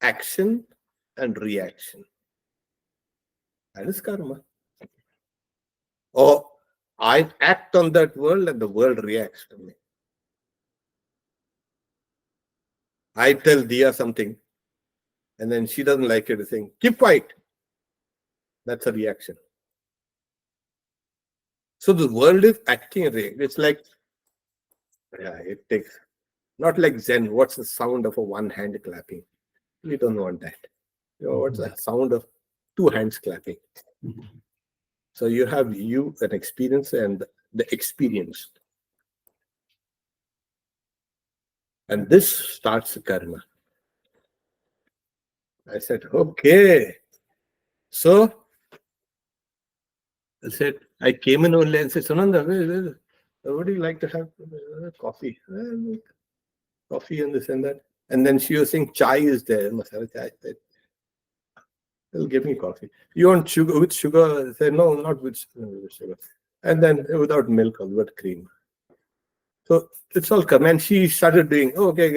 Action and reaction. That is karma. Or I act on that world and the world reacts to me. I tell Dia something, and then she doesn't like it, saying, keep quiet. That's a reaction. So the world is acting. It's like, yeah, it takes, not like Zen. What's the sound of a one hand clapping? We don't want that. What's the sound of two hands clapping? So you have an experience and the experienced. And this starts karma. I said, okay. So I said, I came in only and said, Sananda, would you like to have coffee? Coffee and this and that. And then she was saying, chai is there. Masala chai. I said, they'll give me coffee. You want sugar? With sugar? I said, no, not with sugar. And then without milk or without cream. So it's all karma. And she started doing, oh, okay.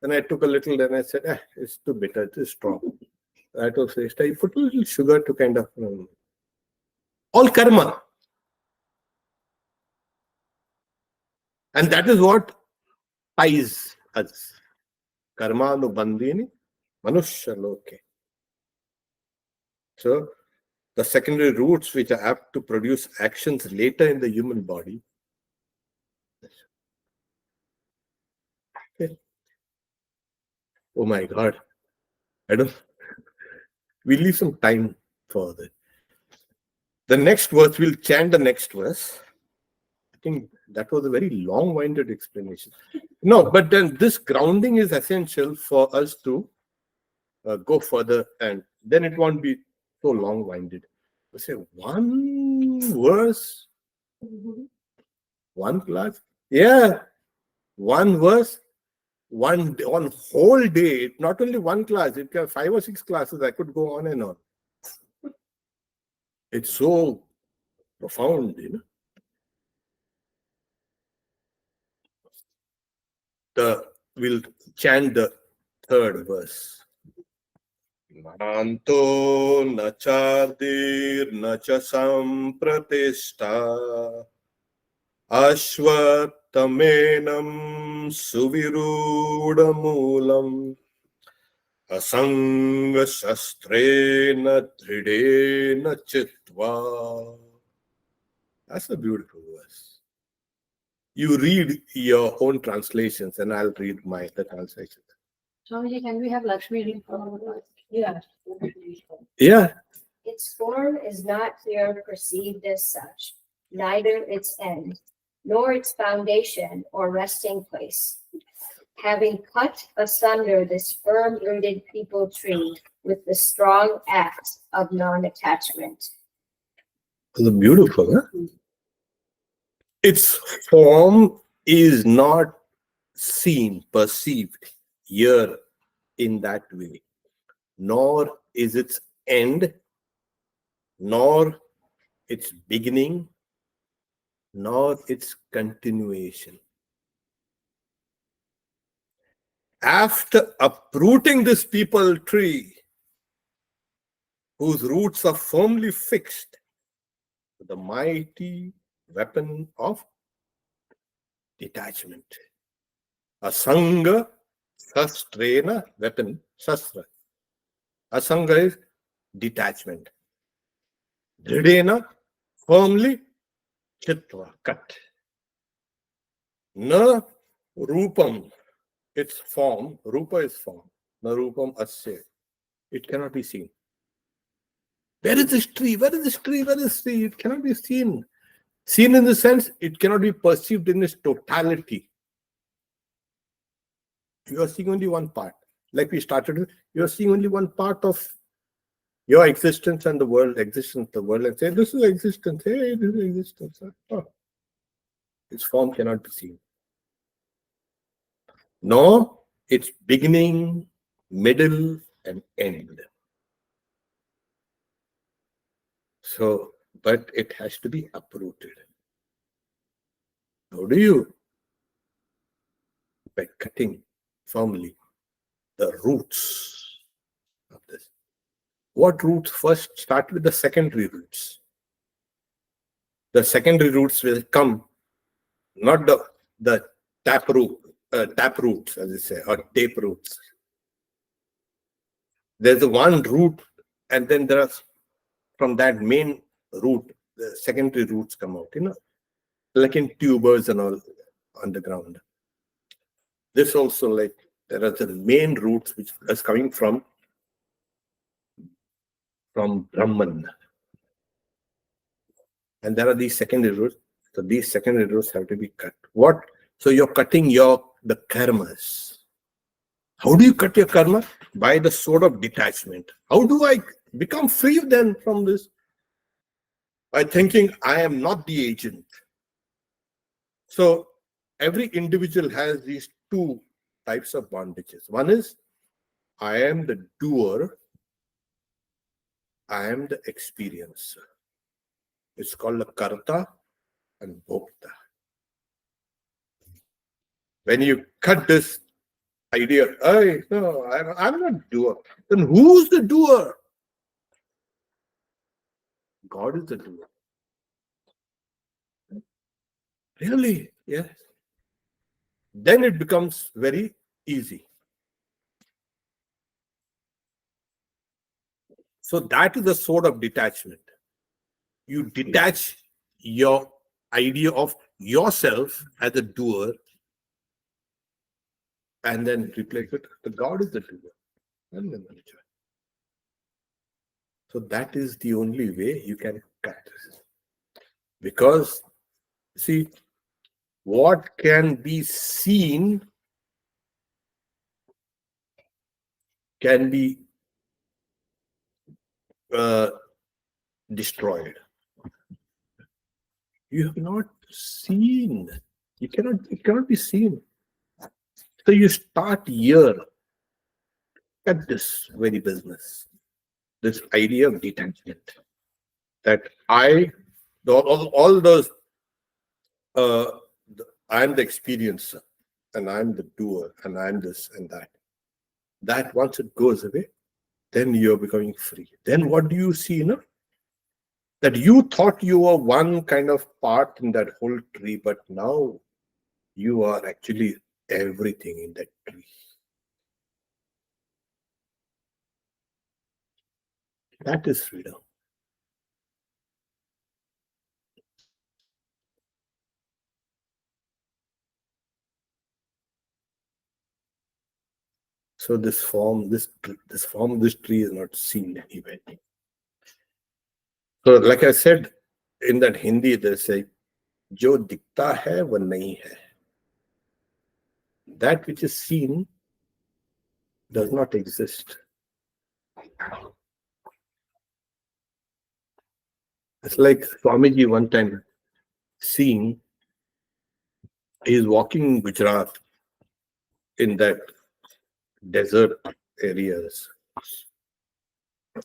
Then I took a little, then I said, it's too bitter, it's too strong. I told Shrestha, you put a little sugar to kind of, all karma. And that is what ties us. Karma no bandhini, manushya loke. So the secondary roots which are apt to produce actions later in the human body. Okay. Oh my God. We leave some time for that. The next verse, we'll chant the next verse. I think that was a very long-winded explanation. No, but then this grounding is essential for us to go further, and then it won't be so long-winded. We say one verse, one class. Yeah, one verse, one whole day. Not only one class, it can 5 or 6 classes. I could go on and on. It's so profound, We'll chant the third verse. Nanto na chardir na cha sampratishta ashvatamenam suvirudamulam asanga shastrena dridena chitva. That's a beautiful verse. You read your own translations and I'll read the translations. Swamiji, can we have Lakshmi read for us? Yeah. Yeah. Its form is not here perceived as such, neither its end, nor its foundation or resting place. Having cut asunder this firm-rooted people tree with the strong act of non-attachment. That's beautiful, huh? Its form is not seen, perceived here in that way, nor is its end, nor its beginning, nor its continuation. After uprooting this people tree, whose roots are firmly fixed, the mighty weapon of detachment. Asanga, sastrena, weapon, sastra. Asanga is detachment. Dridena, firmly, chitva, cut. Na rupam, its form, rupa is form. Na rupam asya. It cannot be seen. Where is this tree? Where is this tree? Where is this tree? It cannot be seen. Seen in the sense, it cannot be perceived in its totality. You are seeing only one part. Like we started with, you are seeing only one part of your existence and the world, existence, the world, and say, this is existence. Hey, this is existence. Oh. Its form cannot be seen. No, its beginning, middle, and end. So, but it has to be uprooted. How do you? By cutting firmly the roots of this. What roots? First, start with the secondary roots. The secondary roots will come, not the taproot, tap roots, as they say, or tape roots. There's the one root, and then there are, from that main root, the secondary roots come out, like in tubers and all underground. This also, like, there are the main roots which is coming from Brahman. And there are these secondary roots. So these secondary roots have to be cut. What? So you're cutting the karmas. How do you cut your karma? By the sword of detachment. How do I become free then from this? By thinking I am not the agent. So every individual has these two types of bondages. One is, I am the doer, I am the experiencer. It's called a karta and bhokta. When you cut this idea, no, I'm not doer. Then who's the doer? God is the doer. Really? Yes. Then it becomes very easy. So that is the sword of detachment. You detach your idea of yourself as a doer and then replace it. The God is the doer. And the manager. So that is the only way you can cut this. Because, see, what can be seen can be destroyed. You have not seen. It cannot be seen. So you start here at this very business, this idea of detachment. That all those, I'm the experiencer, and I'm the doer, and I'm this and that. That once it goes away, then you're becoming free. Then what do you see, that you thought you were one kind of part in that whole tree, but now you are actually everything in that tree. That is freedom. So this form, this tree is not seen anywhere. So like I said, in that Hindi, they say, "Jo dikta hai, wo nahi hai." That which is seen does not exist. It's like Swamiji one time seeing, he's walking in Gujarat in that desert areas.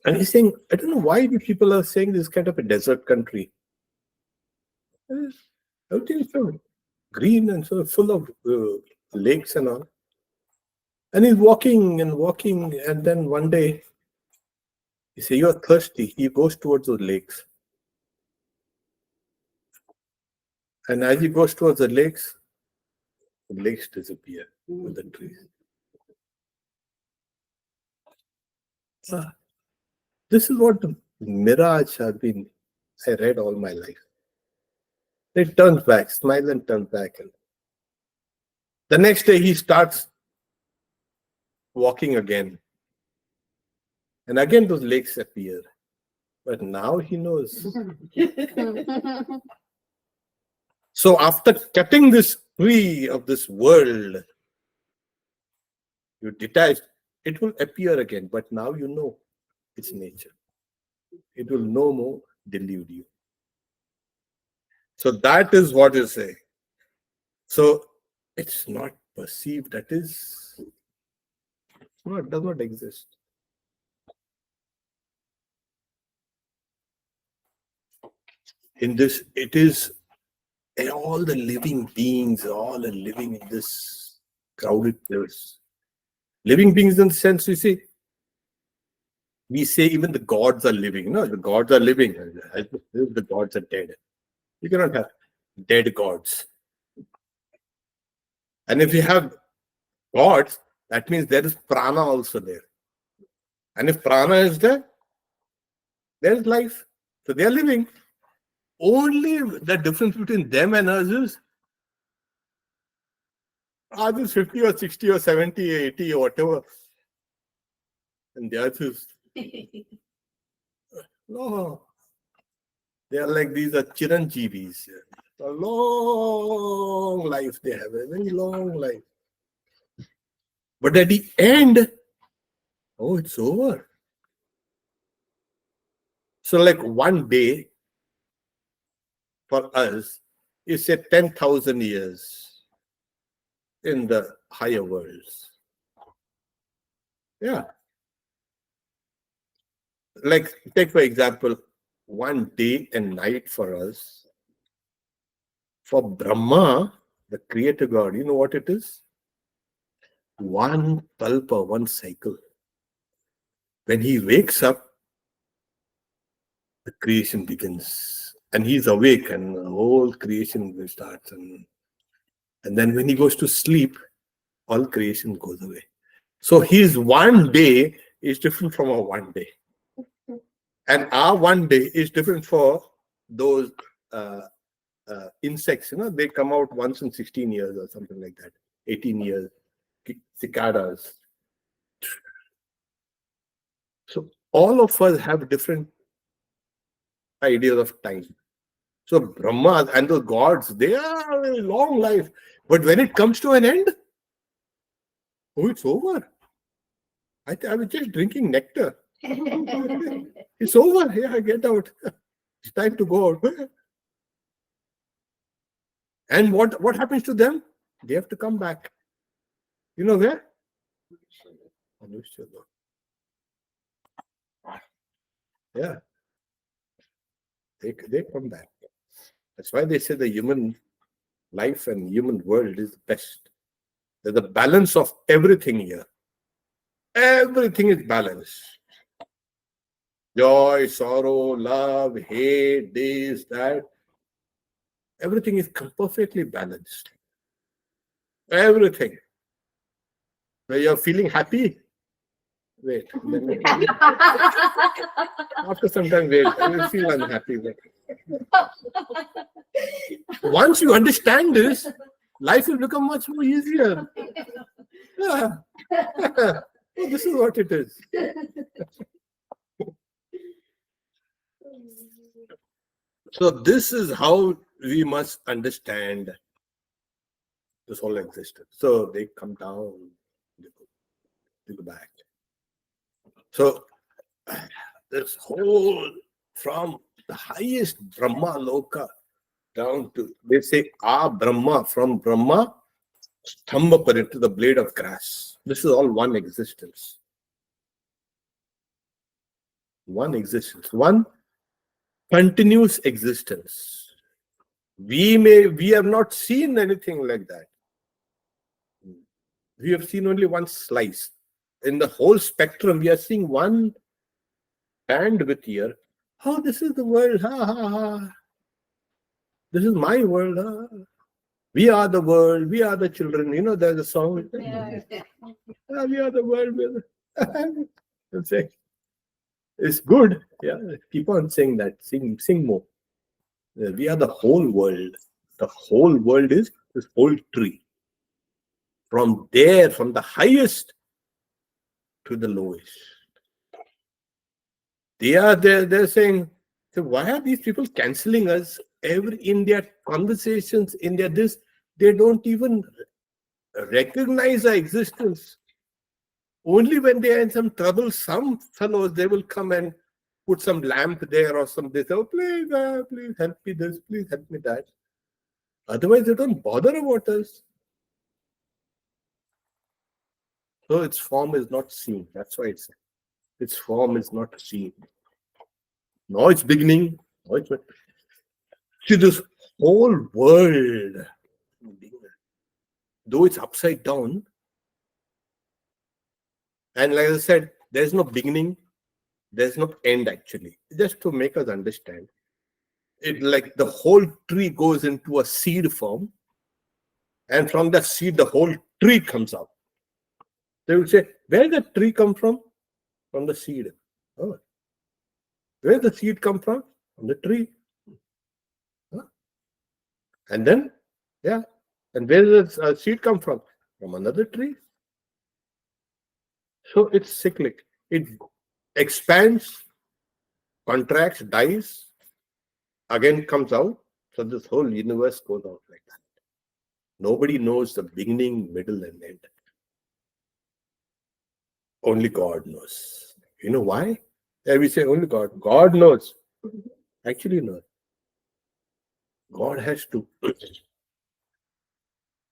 And he's saying, I don't know why the people are saying this kind of a desert country. Everything is so green and so full of lakes and all. And he's walking and walking, and then one day he says, "You're thirsty." He goes towards those lakes. And as he goes towards the lakes disappear with the trees. This is what the mirage has been. I read all my life. It turns back, smiles and turns back. And the next day he starts walking again. And again those lakes appear. But now he knows. So after cutting this tree of this world, you detach, it will appear again. But now you know its nature. It will no more delude you. So that is what you say. So it's not perceived, that is, it does not exist. In this, it is all the living beings, all are living in this crowded place. Living beings in the sense, you see, we say even the gods are living. No, the gods are living. The gods are dead. You cannot have dead gods. And if you have gods, that means there is prana also there. And if prana is there, there is life. So they are living. Only the difference between them and us is, ours is 50 or 60 or 70, 80 or whatever. And the earth is, no. They are like, these are chiranjeevis. A long life they have, a very long life. But at the end, oh, it's over. So like one day for us is say 10,000 years in the higher worlds. Yeah. Like, take for example, one day and night for us. For Brahma, the creator God, you know what it is? One kalpa, one cycle. When he wakes up, the creation begins. And he's awake and the whole creation starts. And then when he goes to sleep, all creation goes away. So his one day is different from our one day. And our one day is different for those insects. They come out once in 16 years or something like that. 18 years. Cicadas. So all of us have different ideas of time. So Brahma and the gods, they are a long life. But when it comes to an end, oh, it's over. I was just drinking nectar. It's over. Yeah, get out. It's time to go out. And what happens to them? They have to come back. You know where? Yeah. They come back. That's why they say the human life and human world is the best. There's a balance of everything here. Everything is balanced. Joy, sorrow, love, hate, this, that. Everything is perfectly balanced. Everything. When you're feeling happy, wait. After some time, wait. You feel unhappy. Once you understand this, life will become much more easier. Yeah. This is what it is. So this is how we must understand this whole existence. So they come down, they go back. So this whole, from the highest Brahma Loka down to, they say, Brahma, from Brahma, Stamba Parita, the blade of grass. This is all one existence. One existence. One continuous existence. We have not seen anything like that. We have seen only one slice. In the whole spectrum, we are seeing one band with ear. Oh, this is the world. Ha ha ha. This is my world. Ha. We are the world. We are the children. There's a song. Yeah. We are the world. It's good. Yeah, keep on saying that. Sing more. We are the whole world. The whole world is this whole tree. From there, from the highest to the lowest. They're saying, so why are these people canceling us? In their conversations, in their this, they don't even recognize our existence. Only when they are in some trouble, some fellows, they will come and put some lamp there or something. Oh, please help me this, please help me that. Otherwise, they don't bother about us. So its form is not seen. That's why its form is not seen. Now it's beginning. Now it's, see, this whole world, though it's upside down, and like I said, there's no beginning, there's no end actually. Just to make us understand, it like the whole tree goes into a seed form, And from that seed, the whole tree comes out. They will say, where did the tree come from? From the seed. Oh. Where did the seed come from? From the tree. Huh? And then, yeah. And where does the seed come from? From another tree. So it's cyclic. It expands, contracts, dies, again comes out. So this whole universe goes out like that. Nobody knows the beginning, middle, and end. Only God knows. You know why? Yeah, we say only God. God knows. Actually, no. God has to.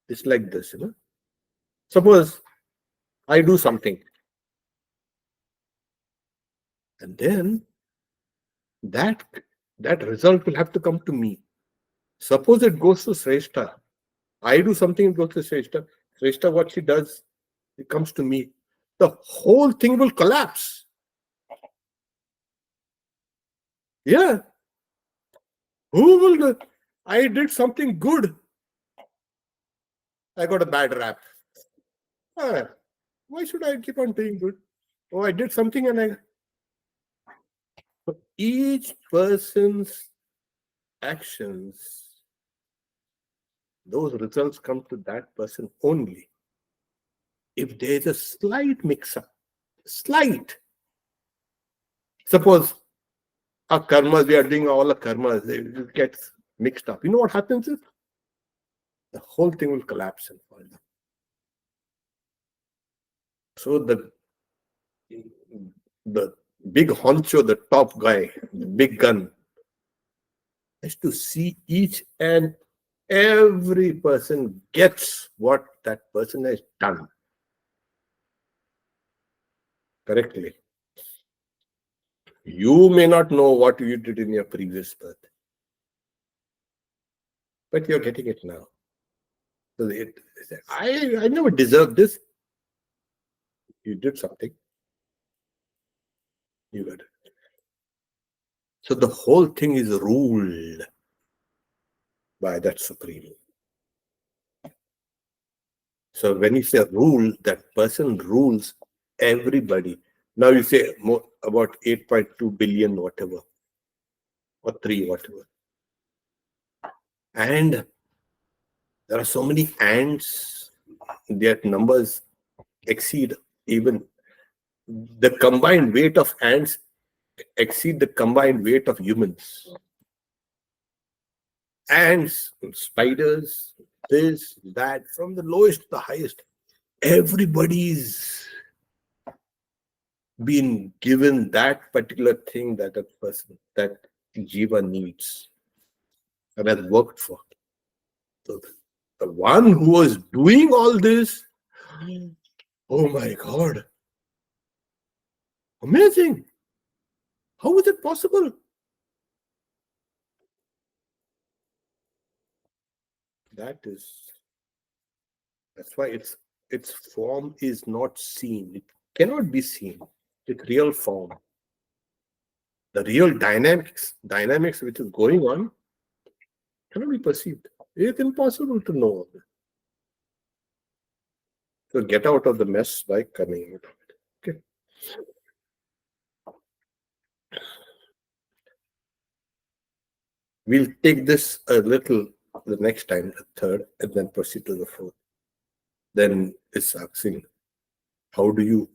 It's like this, Suppose I do something, and then that result will have to come to me. Suppose it goes to Sreshta. I do something, it goes to Sreshta. Sreshta, what she does, it comes to me. The whole thing will collapse. Yeah. Who will do? I did something good. I got a bad rap. Why should I keep on doing good? Oh, I did something and each person's actions, those results come to that person only if there's a slight mix-up. Slight. Suppose our karmas, we are doing all the karmas, it gets mixed up. You know what happens is the whole thing will collapse and fall down. So the big honcho, the top guy, the big gun, has to see each and every person gets what that person has done correctly. You may not know what you did in your previous birth, but you're getting it now. So I never deserved this. You did something. You got it. So the whole thing is ruled by that Supreme. So when you say rule, that person rules everybody. Now you say more about 8.2 billion, whatever, or 3, whatever. And there are so many ants, their numbers exceed even the combined weight of ants exceed the combined weight of humans. Ants, spiders, this, that, from the lowest to the highest. Everybody's been given that particular thing that a person, that jiva needs and has worked for. So the one who was doing all this, oh my God, amazing. How is it possible? That's why its form is not seen. It cannot be seen. Its real form. The real dynamics which is going on cannot be perceived. It's impossible to know. So get out of the mess by coming out of it. Okay. We'll take this a little the next time, the third, and then proceed to the fourth. Then it's asking, what do you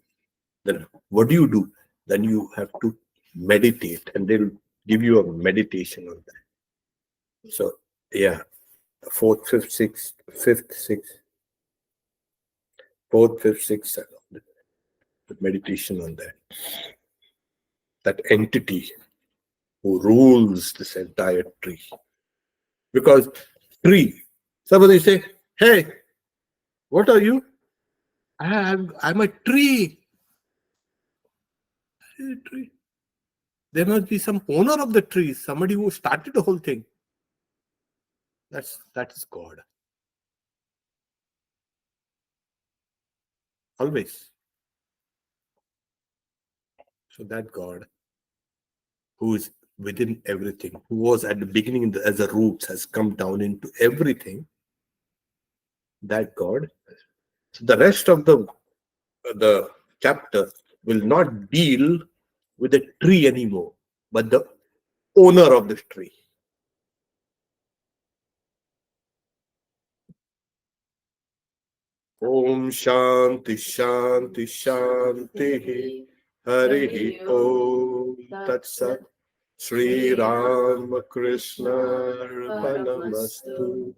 do? Then you have to meditate, and they'll give you a meditation on that. So, yeah, fourth, fifth, sixth, the meditation on that entity who rules this entire tree. Because tree, somebody say, hey, what are you? I'm a tree. A tree. There must be some owner of the tree, somebody who started the whole thing. That is God. Always. So that God who is within everything, who was at the beginning as the roots, has come down into everything. that God. The rest of the chapter will not deal with the tree anymore, but the owner of this tree. Om Shanti Shanti Shanti Hari Om Tat Sat Sri Rama Krishna Arpanamastu